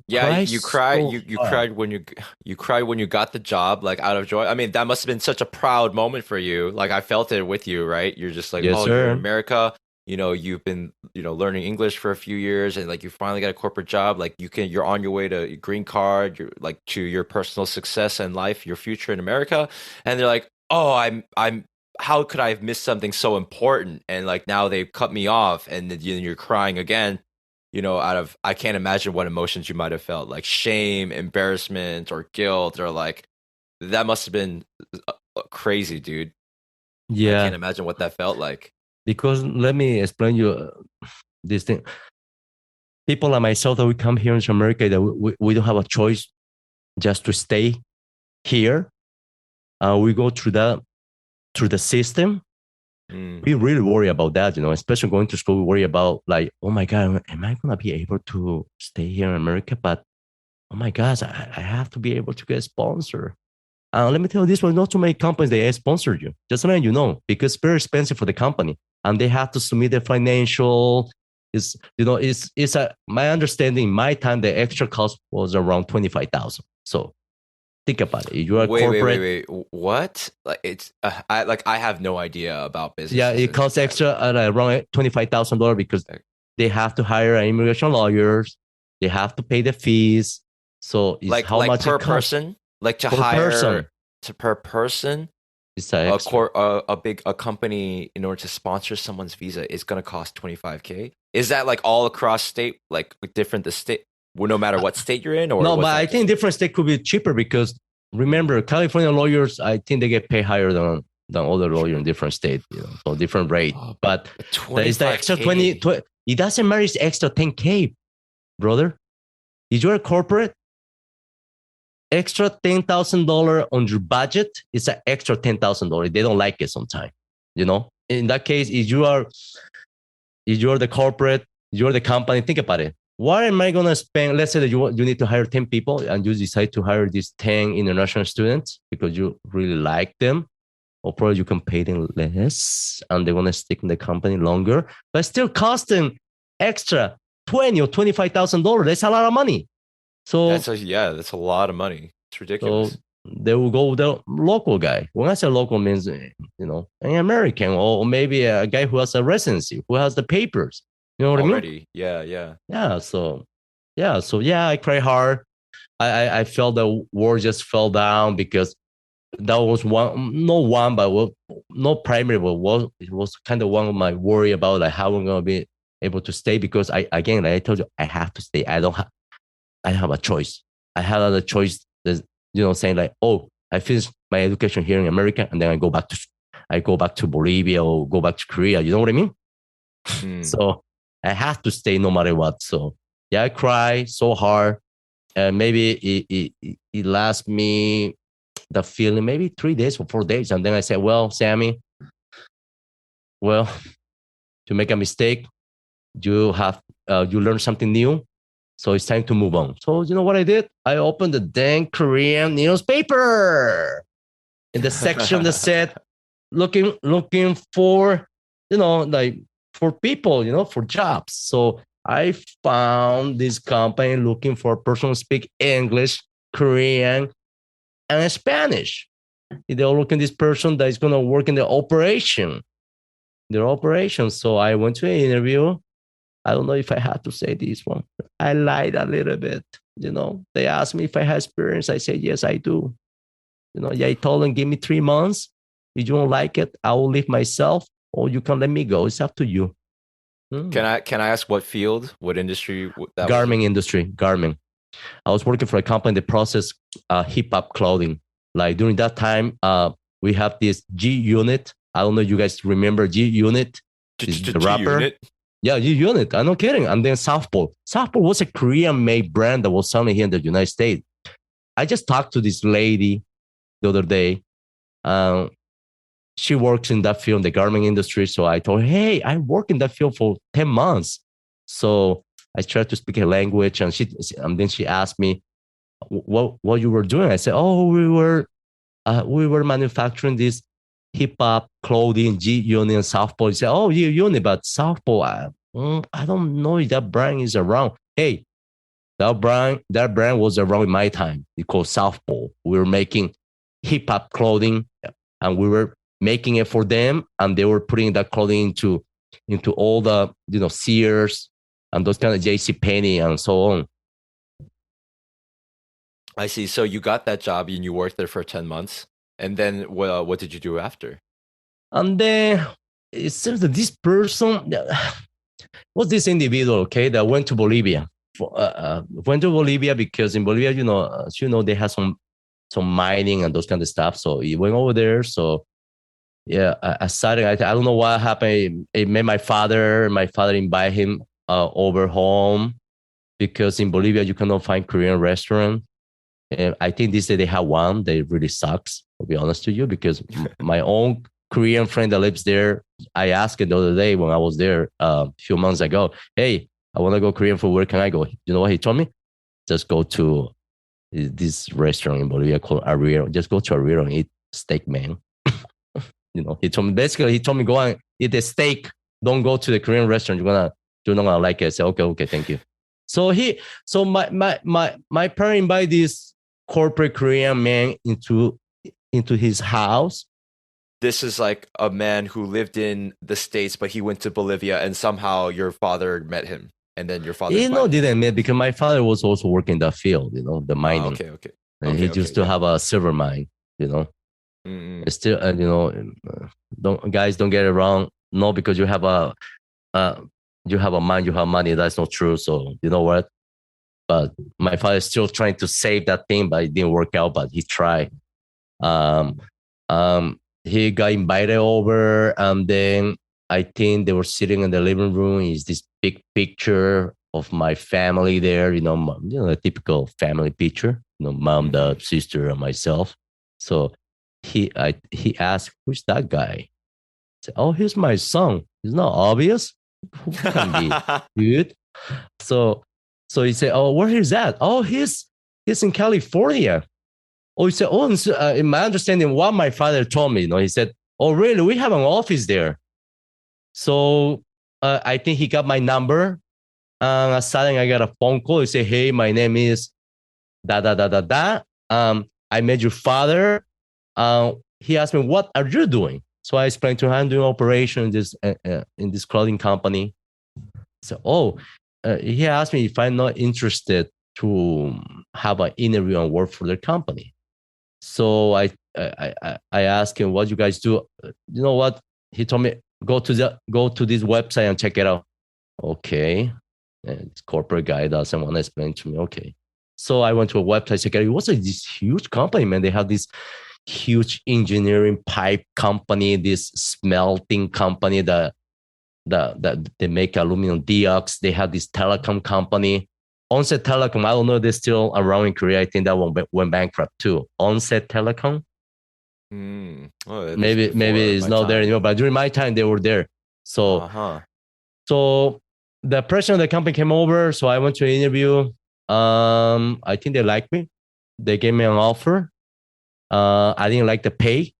You cried when you got the job, like out of joy. I mean, that must have been such a proud moment for you. Like I felt it with you, right? You're just like, yes, you're in America. You've been learning English for a few years, and like you finally got a corporate job. Like you're on your way to green card. You're like to your personal success and life, your future in America. And they're like, oh, I'm. How could I have missed something so important? And like now they've cut me off, and then you're crying again. I can't imagine what emotions you might have felt, like shame, embarrassment, or guilt, or like that must have been crazy, dude. Yeah. I can't imagine what that felt like. Because let me explain you this thing. People like myself that we come here in America, that we don't have a choice just to stay here. We go through that through the system. Mm. We really worry about that, especially going to school. We worry about like, oh my God, am I going to be able to stay here in America? But oh my gosh, I have to be able to get a sponsor. Let me tell you this one, not too many companies, they sponsor you. Just letting you know, because it's very expensive for the company. And they have to submit the financial. My understanding, my time, the extra cost was around 25,000. So think about it. If you are corporate. Wait. What? Like I have no idea about business. Yeah, it costs extra around $25,000 because they have to hire immigration lawyers. They have to pay the fees. So it's like how much per it costs. person, like to Per hire person. to per person. It's a company in order to sponsor someone's visa is going to cost $25K. Is that like all across state, like different the state, well, no matter what state you're in, or no? But I think different state could be cheaper because remember, California lawyers, I think they get paid higher than other lawyers in different states, so different rate. But it's the extra 20. It doesn't matter. It's extra 10K, brother. If you're a corporate, extra $10,000 on your budget, it's an extra $10,000. They don't like it sometimes, In that case, if you're the corporate, you're the company, think about it. Why am I going to spend, let's say that you need to hire 10 people and you decide to hire these 10 international students because you really like them, or probably you can pay them less and they want to stick in the company longer, but still costing extra $20,000 or $25,000. That's a lot of money. So that's a lot of money. It's ridiculous. So they will go with the local guy. When I say local means, an American or maybe a guy who has a residency, who has the papers. You know what I mean? Yeah. So I cried hard. I felt the world just fell down because that was not primary, but it was kind of one of my worry about like how I'm going to be able to stay because I told you, I have to stay. I don't have a choice. I had a choice that, saying like, oh, I finished my education here in America and then I go back to Bolivia or go back to Korea. You know what I mean? So I have to stay no matter what. So yeah, I cry so hard. Maybe it lasts me the feeling maybe 3 days or 4 days. And then I said, well, Sammy, to make a mistake, you learn something new. So it's time to move on. So you know what I did? I opened the dang Korean newspaper in the section that said looking for, for people, for jobs. So I found this company looking for a person who speak English, Korean, and Spanish. They're looking this person that is going to work in their operation. So I went to an interview. I don't know if I had to say this one. I lied a little bit. They asked me if I had experience. I said, yes, I do. I told them, give me 3 months. If you don't like it, I will leave myself or you can let me go. It's up to you. Can I ask what field, what industry? Garment industry, garment. I was working for a company that processed hip hop clothing. Like during that time, we have this G Unit. I don't know if you guys remember G Unit. The rapper. Yeah, G-Unit. I'm not kidding. And then Southpole. Southpole was a Korean-made brand that was selling here in the United States. I just talked to this lady the other day. She works in that field, the garment industry. So I told her, hey, I work in that field for 10 months. So I tried to speak her language. And then she asked me what you were doing. I said, oh, we were manufacturing this hip-hop clothing, G-Unit and Southpole. He said, oh, G-Unit, but Southpole, I don't know if that brand is around. Hey, that brand was around in my time. It's called Southpole. We were making hip-hop clothing and we were making it for them and they were putting that clothing into all the, Sears and those kind of JCPenney and so on. I see. So you got that job and you worked there for 10 months. And then what did you do after? And then it seems that this person was this individual, okay, that went to Bolivia. Went to Bolivia because in Bolivia, they have some mining and those kind of stuff. So he went over there. So yeah, I started. I don't know what happened. It met my father. My father invited him over home because in Bolivia you cannot find Korean restaurant. And I think this day they have one that really sucks, to be honest to you, because my own Korean friend that lives there. I asked him the other day when I was there a few months ago, hey, I want to go Korean food. Where can I go? You know what he told me? Just go to this restaurant in Bolivia called Arriero. Just go to Arriero and eat steak, man. He told me go and eat a steak. Don't go to the Korean restaurant. You're not gonna like it. I said, okay, thank you. So my parent invited this corporate Korean man into his house. This is like a man who lived in the States, but he went to Bolivia, and somehow your father met him, and then your father didn't meet because my father was also working in the field, the mining. Okay. And he used to have a silver mine, It's still, don't get it wrong. No, because you have a mine, you have money. That's not true. So you know what? But my father is still trying to save that thing, but it didn't work out. But he tried. He got invited over, and then I think they were sitting in the living room. Is this big picture of my family there? A typical family picture. Mom, dad, sister, and myself. So he asked, "Who's that guy?" I said, "Oh, he's my son. It's not obvious. Who can be good?" So he said, "Oh, where is that? Oh, he's in California." Oh, he said, "Oh, in my understanding, what my father told me, he said, oh, really? We have an office there." So I think he got my number. And suddenly I got a phone call. He said, "Hey, my name is da da da da da. I met your father." He asked me, "What are you doing?" So I explained to him, "I'm doing operation in this clothing company." So, he asked me if I'm not interested to have an interview and work for their company. So I asked him, "What you guys do?" You know what? He told me, go to this website and check it out." Okay. And this corporate guy doesn't want to explain to me. Okay. So I went to a website, check it out. It was this huge company, man. They have this huge engineering pipe company, this smelting company that they make aluminum diox. They have this telecom company. Onset Telecom, I don't know if they're still around in Korea. I think that one went bankrupt too. Onset Telecom. Maybe it's not there anymore, but during my time they were there. So so the president of the company came over. So I went to an interview. I think they liked me. They gave me an offer. I didn't like the pay,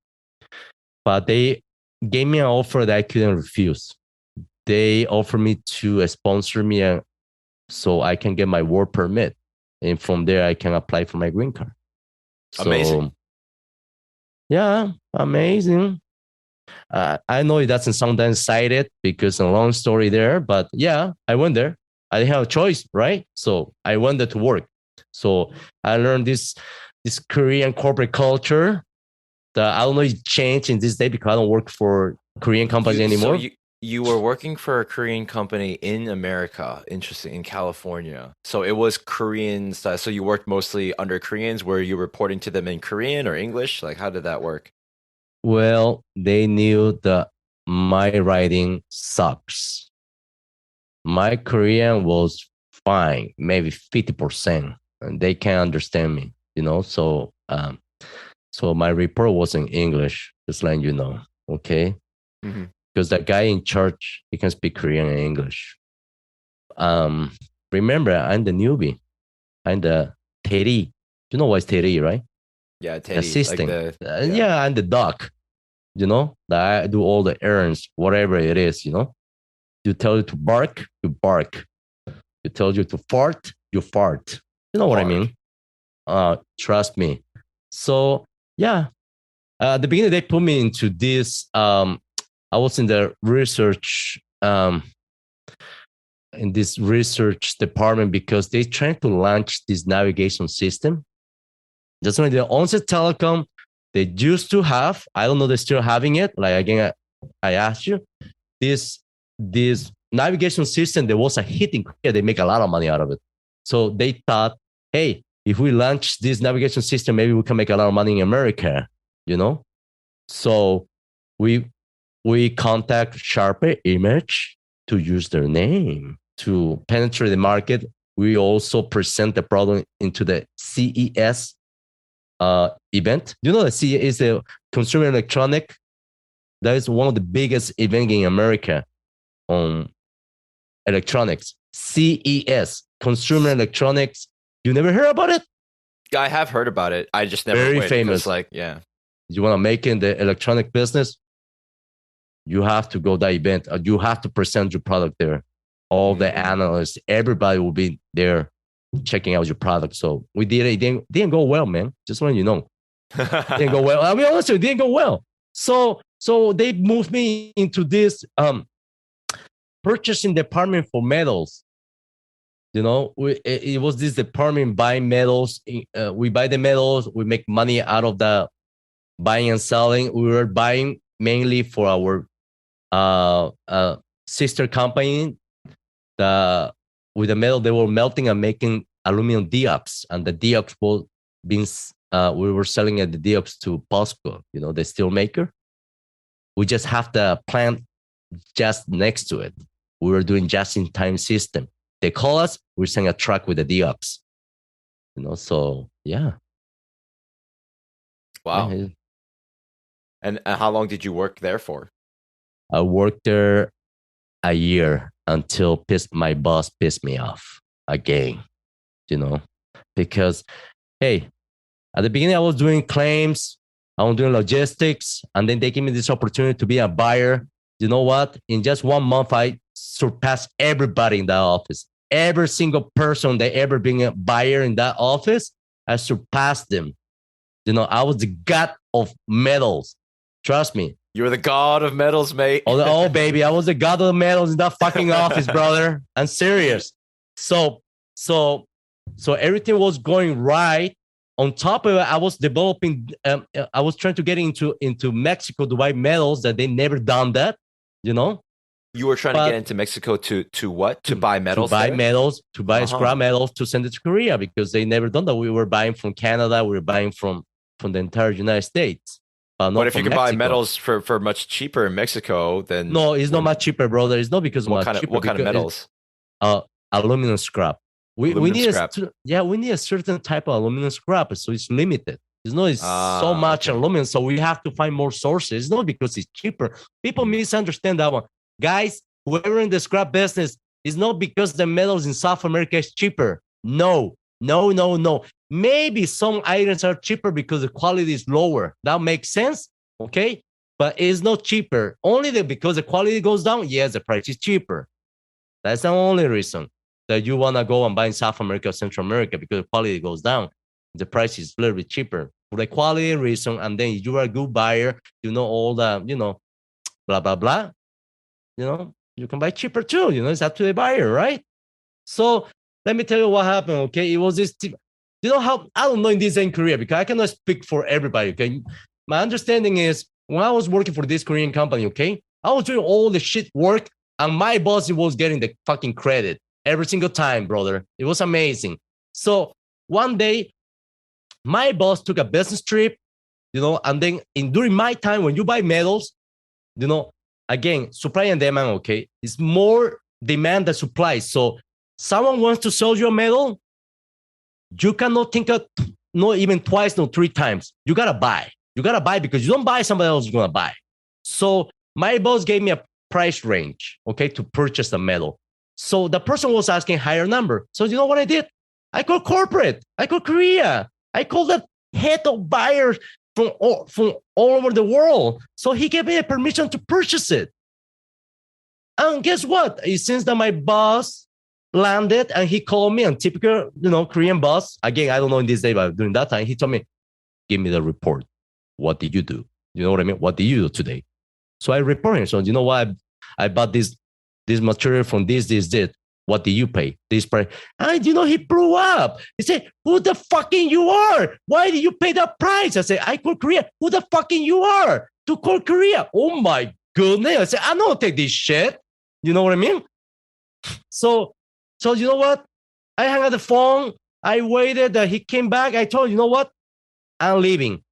but they gave me an offer that I couldn't refuse. They offered me to sponsor me so I can get my work permit. And from there, I can apply for my green card. Amazing. Yeah, amazing. I know it doesn't sound that excited because a long story there, but yeah, I went there. I didn't have a choice, right? So I went there to work. So I learned this Korean corporate culture that I don't know it changed in this day because I don't work for Korean companies anymore. So you were working for a Korean company in America, interesting, in California. So it was Korean style. So you worked mostly under Koreans. Were you reporting to them in Korean or English? Like, how did that work? Well, they knew that my writing sucks. My Korean was fine, maybe 50%, and they can't understand me, So, so my report was in English, just letting you know, okay? Mm-hmm. Because the guy in charge, he can speak Korean and English. Remember, I'm the newbie. I'm the Teri. You know what's Teri, right? Yeah, Teri. Assistant. Yeah, I'm the doc. That I do all the errands, whatever it is, You tell you to bark, you bark. You tell you to fart, you fart. You know what I mean? Trust me. So, yeah. At the beginning, they put me into this. I was in the research, in this research department because they tried to launch this navigation system. Just like the Onset Telecom, they used to have, I don't know, they're still having it. Like, again, I asked you, this navigation system, there was a hit in Korea. They make a lot of money out of it. So they thought, hey, if we launch this navigation system, maybe we can make a lot of money in America, So we contact Sharper Image to use their name to penetrate the market. We also present the product into the CES event. The CES is the Consumer Electronic That is one of the biggest events in America on electronics. CES, Consumer Electronics. You never heard about it? I have heard about it. I just never Very went famous. because, yeah. You want to make it in the electronic business? You have to go to that event. You have to present your product there. All the analysts, everybody will be there checking out your product. So we did it. It didn't go well, man. Just want you know. It didn't go well. I mean, honestly, it didn't go well. So they moved me into this purchasing department for metals. It was this department buying metals. We buy the metals. We make money out of the buying and selling. We were buying mainly for our sister company. With the metal, they were melting and making aluminum dioxide, and the dioxide was being we were selling at the dioxide to POSCO, the steel maker. We just have the plant just next to it. We were doing just-in-time system. They call us, we're sending a truck with the dioxide. So yeah. Wow. Yeah. And how long did you work there for? I worked there a year until my boss pissed me off again, because, hey, at the beginning I was doing claims, I was doing logistics, and then they gave me this opportunity to be a buyer. You know what? In just 1 month, I surpassed everybody in that office. Every single person that ever been a buyer in that office, I surpassed them. I was the god of metals. Trust me. You were the god of metals, mate. Oh, baby, I was the god of metals in that fucking office, brother. I'm serious. So everything was going right. On top of it, I was developing. I was trying to get into Mexico to buy metals that they never done that. You were trying to get into Mexico to what? To buy metals? To buy metals, to buy scrap metals, to send it to Korea, because they never done that. We were buying from Canada. We were buying from the entire United States. But if you can buy metals for much cheaper in Mexico, then... No, it's not much cheaper, brother. It's not because what kind of metals? Aluminum scrap. We need scrap. We need a certain type of aluminum scrap, so it's limited. It's so much aluminum, so we have to find more sources. It's not because it's cheaper. People misunderstand that one. Guys, whoever in the scrap business, is not because the metals in South America is cheaper. No. Maybe some items are cheaper because the quality is lower. That makes sense, okay? But it's not cheaper. Only because the quality goes down, yes, the price is cheaper. That's the only reason that you want to go and buy in South America or Central America, because the quality goes down. The price is a little bit cheaper for the quality reason. And then you are a good buyer, all the, blah, blah, blah. You can buy cheaper too. It's up to the buyer, right? So let me tell you what happened, okay? It was this, how, I don't know in this in Korea, because I cannot speak for everybody, okay? My understanding is when I was working for this Korean company, okay, I was doing all the shit work, and my boss was getting the fucking credit every single time, brother. It was amazing. So one day, my boss took a business trip, and then during my time, when you buy metals, again, supply and demand, okay? It's more demand than supply. So someone wants to sell you a metal, you cannot think of not even twice, no 3 times. You got to buy. You got to buy, because you don't buy, somebody else is going to buy. So my boss gave me a price range, okay, to purchase the metal. So the person was asking higher number. So you know what I did? I called corporate. I called Korea. I called the head of buyers from all over the world. So he gave me a permission to purchase it. And guess what? Since that my boss landed and he called me, and typical, Korean boss, again, I don't know in this day, but during that time, he told me, give me the report. What did you do? You know what I mean? What did you do today? So I report him. So you know what? I bought this material from this. What did you pay? This price. And he blew up. He said, who the fucking you are? Why did you pay that price? I said, I call Korea. Who the fucking you are to call Korea? Oh my goodness. I said, I don't take this shit. You know what I mean? So you know what? I hung up the phone. I waited. He came back. I told him, you know what? I'm leaving.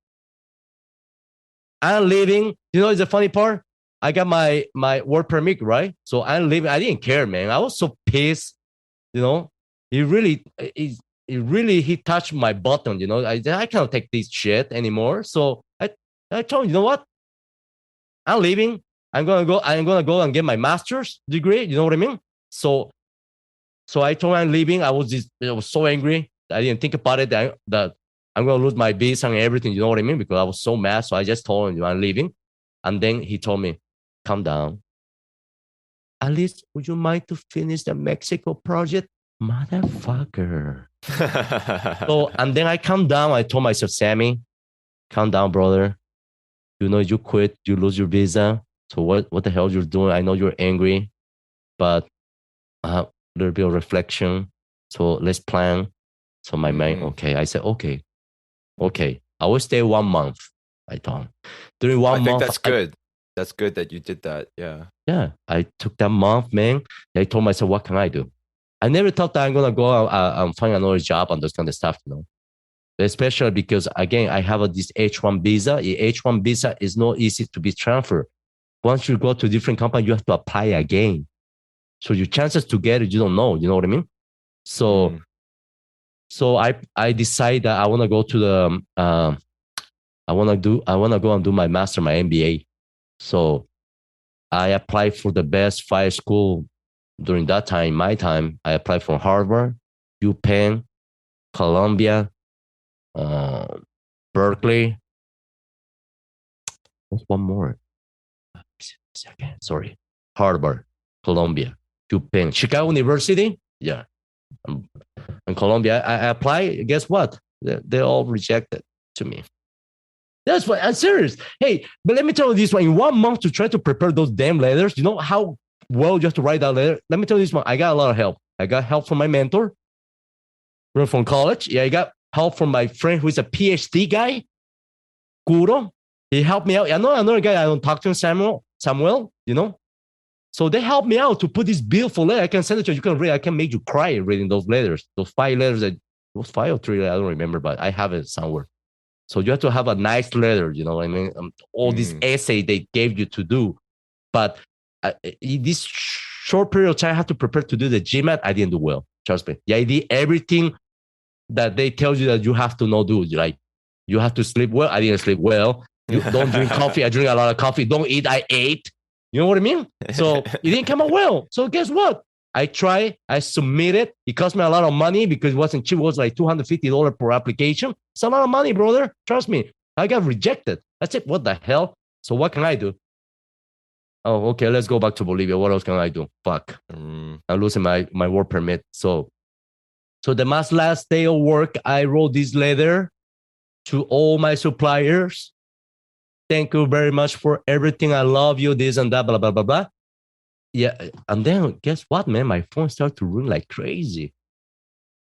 It's the funny part. I got my work permit, right? So I'm leaving. I didn't care, man. I was so pissed. He touched my button. I cannot take this shit anymore. So I told him, you know what? I'm leaving. I'm gonna go and get my master's degree. You know what I mean? So I told him I'm leaving. I was so angry. I didn't think about it that I'm gonna lose my visa and everything. You know what I mean? Because I was so mad. So I just told him I'm leaving. And then he told me, calm down. At least would you mind to finish the Mexico project? Motherfucker. So and then I calmed down. I told myself, Sammy, calm down, brother. You know you quit, you lose your visa. So what the hell you're doing? I know you're angry, but a little bit of reflection. So let's plan. So my mind, okay. I said, okay. I will stay 1 month. I thought. During one I think month, that's good. That's good that you did that. Yeah. Yeah, I took that month, man. I told myself, what can I do? I never thought that I'm gonna go out and find another job and those kind of stuff, you know. Especially because again, I have this H1 visa. The H1 visa is not easy to be transferred. Once you go to a different company, you have to apply again. So your chances to get it, you don't know. You know what I mean? So, so I decided that I want to go to the I want to go and do my master, my MBA. So I applied for the best 5 school during that time. My time, I applied for Harvard, UPenn, Columbia, Berkeley. What's one more? Second, sorry, Harvard, Columbia, UPenn, Chicago University. Yeah, and Columbia. I applied. Guess what? They all rejected to me. That's what I'm serious. Hey, but let me tell you this one. In 1 month to try to prepare those damn letters, you know how well you have to write that letter? Let me tell you this one. I got a lot of help. I got help from my mentor from college. Yeah, I got help from my friend who is a PhD guy, Kuro. He helped me out. I know another guy I don't talk to him, Samuel, you know. So they helped me out to put this beautiful letter. I can send it to you. You can read. I can make you cry reading those letters. Those 5 letters. It was 5 or 3. I don't remember, but I have it somewhere. So you have to have a nice letter, you know. I mean, all this essay they gave you to do, but in this short period of time, I had to prepare to do the GMAT. I didn't do well. Trust me. Yeah, I did everything that they tell you that you have to not do. Like you have to sleep well. I didn't sleep well. You don't drink coffee. I drink a lot of coffee. Don't eat. I ate. You know what I mean? So it didn't come out well. So guess what? I tried. I submitted. It cost me a lot of money because it wasn't cheap. It was like $250 per application. It's a lot of money, brother. Trust me. I got rejected. That's it. What the hell? So what can I do? Oh, okay. Let's go back to Bolivia. What else can I do? Fuck. I'm losing my work permit. So the last day of work, I wrote this letter to all my suppliers. Thank you very much for everything. I love you, this and that, blah, blah, blah, blah. Yeah. And then guess what, man? My phone started to ring like crazy.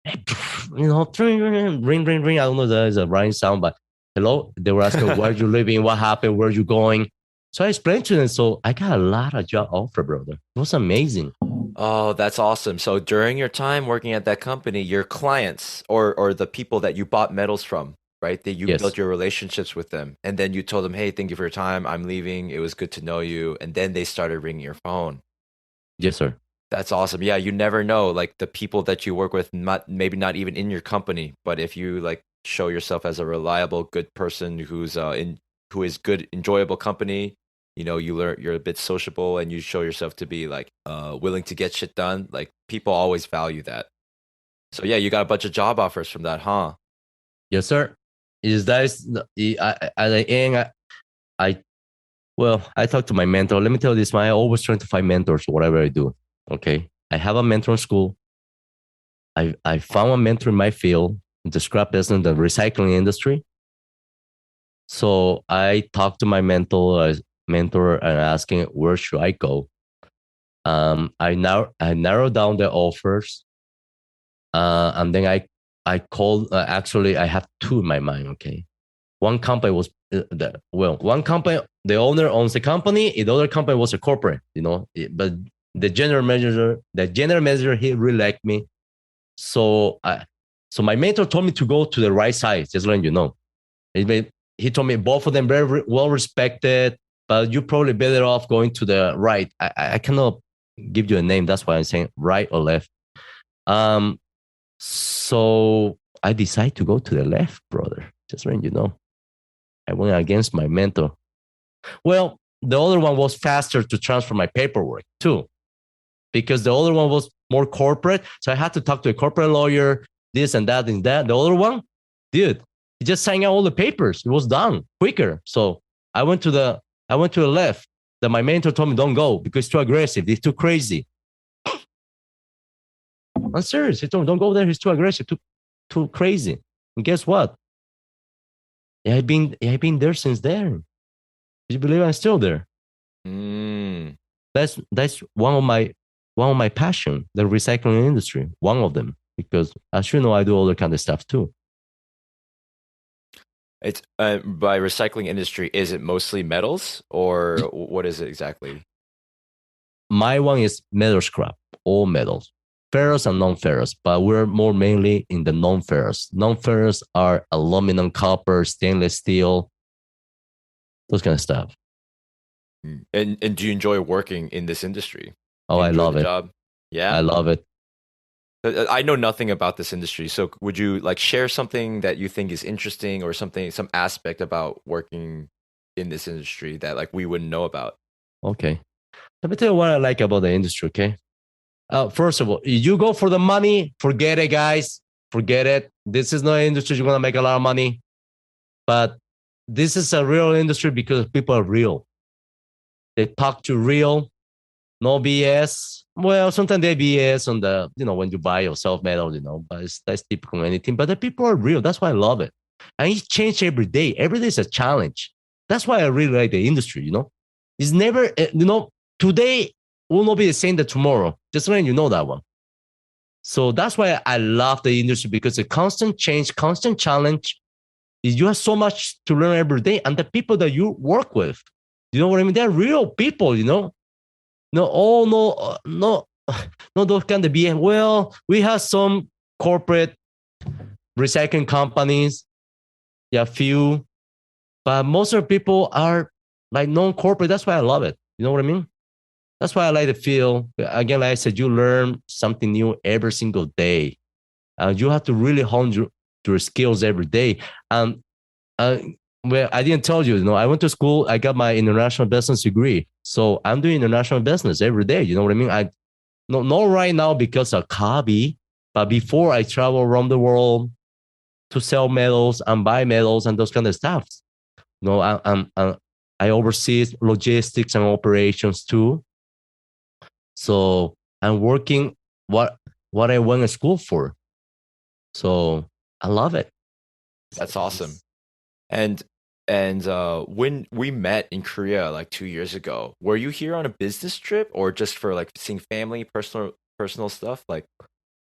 You know, ring, ring, ring. I don't know if that is a right sound, but hello. They were asking, where you living? What happened? Where you going? So I explained to them. So I got a lot of job offer, brother. It was amazing. Oh, that's awesome. So during your time working at that company, your clients or the people that you bought metals from, right? That you built your relationships with them. And then you told them, hey, thank you for your time. I'm leaving. It was good to know you. And then they started ringing your phone. Yes, sir. That's awesome. Yeah, you never know, like the people that you work with, maybe not even in your company, but if you like show yourself as a reliable, good person who is good, enjoyable company, you know, you're a bit sociable and you show yourself to be like willing to get shit done. Like people always value that. So yeah, you got a bunch of job offers from that, huh? Yes, sir. Is that at the end? I talked to my mentor. Let me tell you this, man. I always trying to find mentors, whatever I do. Okay. I have a mentor in school. I found a mentor in my field, the scrap business, the recycling industry. So I talked to my mentor and asking where should I go. I narrowed down the offers, and then I called. Actually, I have 2 in my mind. Okay, one company was one company. The owner owns the company. The other company was a corporate. You know, but the general manager, he really liked me. So my mentor told me to go to the right side. Just letting you know. He told me both of them very well respected, but you're probably better off going to the right. I cannot give you a name. That's why I'm saying right or left. So I decided to go to the left, brother. Just letting you know. I went against my mentor. Well, the other one was faster to transfer my paperwork too, because the other one was more corporate. So I had to talk to a corporate lawyer, this and that and that. The other one, dude, he just signed out all the papers. It was done quicker. So I went to the left. That my mentor told me don't go because it's too aggressive. It's too crazy. I'm serious. He told me don't go there. He's too aggressive, too crazy. And guess what? I've been there since then. Do you believe I'm still there? That's one of my passion, the recycling industry. One of them, because as you know, I do other kind of stuff too. It's by recycling industry. Is it mostly metals or what is it exactly? My one is metal scrap, all metals, ferrous and non-ferrous, but we're more mainly in the non-ferrous. Non-ferrous are aluminum, copper, stainless steel, those kind of stuff. And do you enjoy working in this industry? Oh, I love it. Job? Yeah, I love it. I know nothing about this industry, so would you like share something that you think is interesting or some aspect about working in this industry that like we wouldn't know about? Okay, let me tell you what I like about the industry. Okay, first of all, you go for the money, forget it, guys. Forget it. This is not an industry you're gonna make a lot of money, but this is a real industry because people are real. They talk to real, no BS. Well, sometimes they BS on the, when you buy or sell metal, but that's typical anything. But the people are real. That's why I love it. And it changes every day. Every day is a challenge. That's why I really like the industry, It's never, today will not be the same as tomorrow. Just letting you know that one. So that's why I love the industry, because a constant change, constant challenge. You have so much to learn every day. And the people that you work with, you know what I mean? They're real people, No, those kind of BS. Well, we have some corporate recycling companies, few, but most of the people are like non-corporate. That's why I love it. You know what I mean? That's why I like to feel. Again, like I said, you learn something new every single day. You have to really hone your skills every day. And well, I didn't tell you, I went to school. I got my international business degree. So I'm doing international business every day. You know what I mean? Not right now because of hobby, but before I travel around the world to sell metals and buy metals and those kind of stuff. I oversee logistics and operations too. So I'm working what I went to school for. So I love it. That's awesome. And when we met in Korea like 2 years ago, were you here on a business trip or just for like seeing family, personal stuff? Like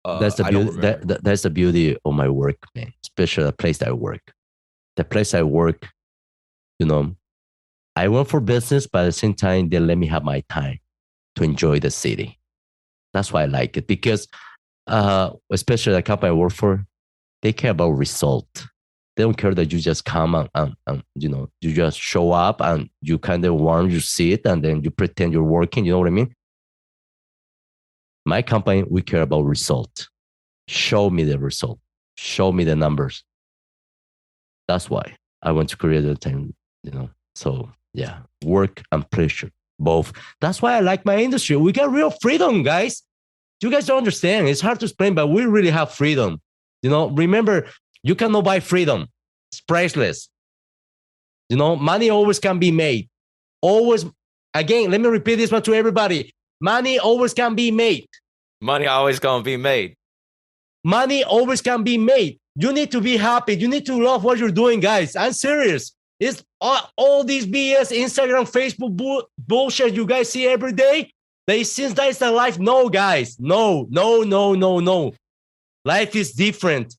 that's the beauty. That's the beauty of my work, man. Especially the place that I work. The place I work, I went for business, but at the same time, they let me have my time to enjoy the city. That's why I like it, because especially the company I work for, they care about result. They don't care that you just come and you just show up and you kind of warm your seat and then you pretend you're working. You know what I mean? My company, we care about result. Show me the result. Show me the numbers. That's why I went to Korea at the time, So yeah, work and pleasure, both. That's why I like my industry. We got real freedom, guys. You guys don't understand. It's hard to explain, but we really have freedom. Remember, you cannot buy freedom. It's priceless. Money always can be made. Always. Again, let me repeat this one to everybody. Money always can be made. Money always gonna be made. Money always can be made. You need to be happy. You need to love what you're doing, guys. I'm serious. It's all these BS, Instagram, Facebook bullshit you guys see every day. They since that's the life. No, guys. No. Life is different.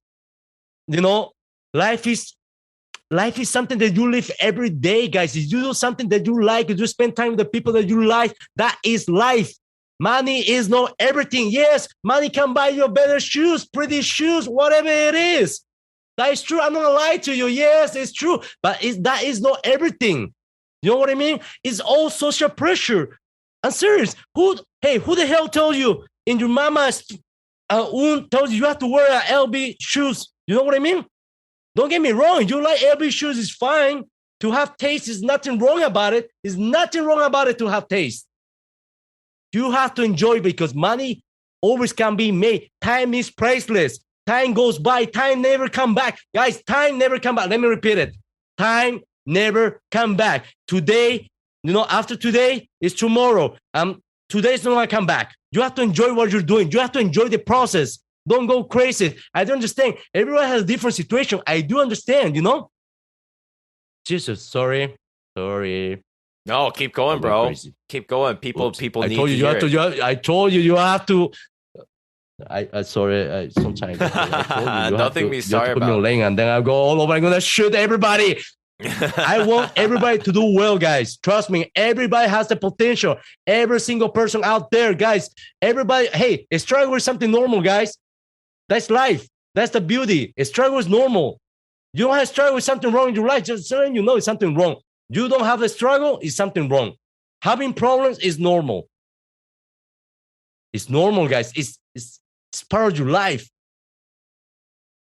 Life is something that you live every day, guys. If you do something that you like, if you spend time with the people that you like, that is life. Money is not everything. Yes, money can buy you better shoes, pretty shoes, whatever it is. That is true. I'm not gonna lie to you. Yes, it's true. But that is not everything. You know what I mean? It's all social pressure. I'm serious. Who the hell told you in your mama's told you have to wear LB shoes? You know what I mean? Don't get me wrong. You like LB shoes is fine. To have taste is nothing wrong about it. There's nothing wrong about it to have taste. You have to enjoy because money always can be made. Time is priceless. Time goes by. Time never come back. Guys, time never come back. Let me repeat it. Time never come back. Today, after today is tomorrow. Today's not going to come back. You have to enjoy what you're doing. You have to enjoy the process. Don't go crazy. I don't understand. Everyone has a different situation. I do understand, Jesus, sorry. No, keep going, bro. Crazy. Keep going. People need to hear it. I told you have to. I sorry. Sometimes I nothing be sorry about. Put me on lane and then I go all over. I'm gonna shoot everybody. I want everybody to do well, guys. Trust me. Everybody has the potential. Every single person out there, guys. Everybody. Hey, a struggle is something normal, guys. That's life. That's the beauty. A struggle is normal. You don't have a struggle with something wrong in your life. Just so you know it's something wrong. You don't have a struggle, it's something wrong. Having problems is normal. It's normal, guys. It's part of your life.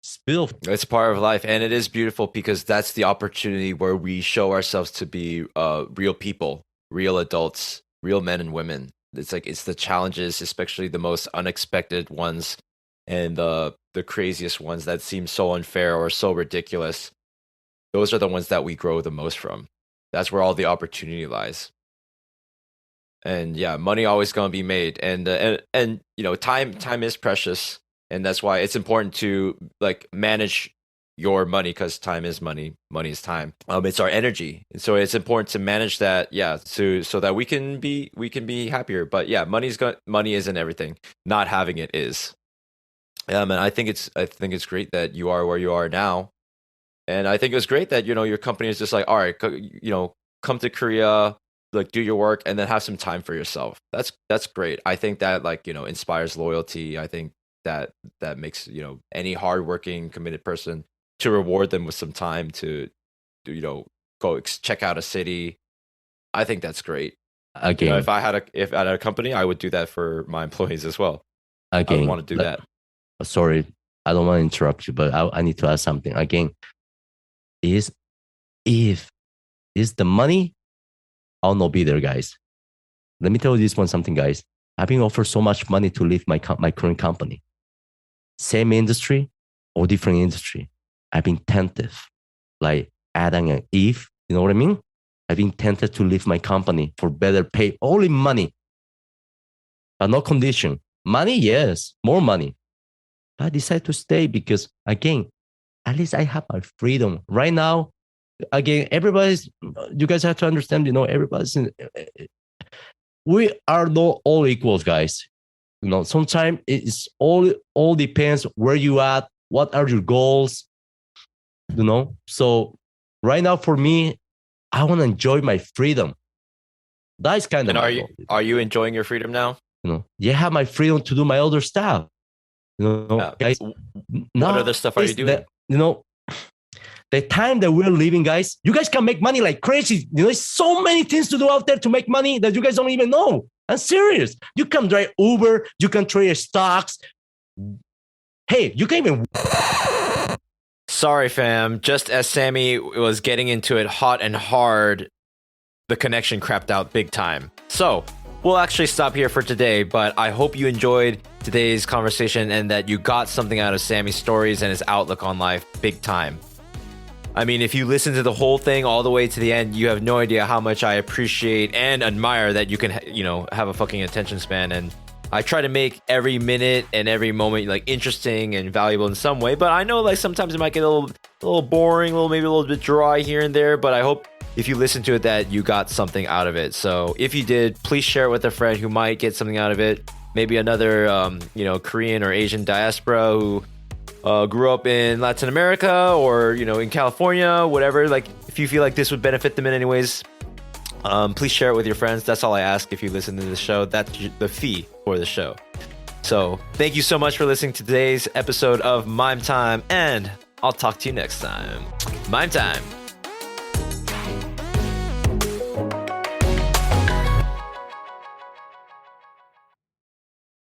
It's beautiful. It's part of life. And it is beautiful because that's the opportunity where we show ourselves to be real people, real adults, real men and women. It's the challenges, especially the most unexpected ones and the craziest ones that seem so unfair or so ridiculous. Those are the ones that we grow the most from. That's where all the opportunity lies. And yeah, money always gonna be made, and time is precious, and that's why it's important to manage your money because time is money, money is time. It's our energy, and so it's important to manage that. Yeah, so that we can be happier. But yeah, money isn't everything. Not having it is. And I think it's great that you are where you are now. And I think it was great that, your company is just like, all right, come to Korea, do your work and then have some time for yourself. That's great. I think that inspires loyalty. I think that makes, any hardworking, committed person to reward them with some time to go check out a city. I think that's great. Again, if I had a company, I would do that for my employees as well. Again, I would want to do that. Sorry, I don't want to interrupt you, but I need to ask something. Again, is the money, I'll not be there, guys. Let me tell you something, guys. I've been offered so much money to leave my current company. Same industry or different industry. I've been tempted, like Adam and Eve. You know what I mean? I've been tempted to leave my company for better pay, only money, but no condition. Money, yes, more money. But I decided to stay because, again, at least I have my freedom. Right now, again, you guys have to understand, we are not all equals, guys. Sometimes it's all depends where you at, what are your goals, So right now for me, I want to enjoy my freedom. That's kind of. And are you enjoying your freedom now? You have my freedom to do my other stuff. Guys, what other stuff are you doing? The time that we're living, guys, you guys can make money like crazy. There's so many things to do out there to make money that you guys don't even know. I'm serious. You can drive Uber. You can trade stocks. Hey, you can even. Sorry, fam. Just as Samy was getting into it hot and hard, the connection crapped out big time. So we'll actually stop here for today, but I hope you enjoyed today's conversation and that you got something out of Samy's stories and his outlook on life big time. I mean, if you listen to the whole thing all the way to the end, you have no idea how much I appreciate and admire that you can, have a fucking attention span. And I try to make every minute and every moment interesting and valuable in some way. But I know sometimes it might get a little boring, maybe a little bit dry here and there. But I hope if you listen to it that you got something out of it. So if you did, please share it with a friend who might get something out of it. Maybe another, Korean or Asian diaspora who grew up in Latin America or, in California, whatever. If you feel like this would benefit them in any ways, please share it with your friends. That's all I ask if you listen to the show. That's the fee for the show. So thank you so much for listening to today's episode of Mime Time, and I'll talk to you next time. Mime Time.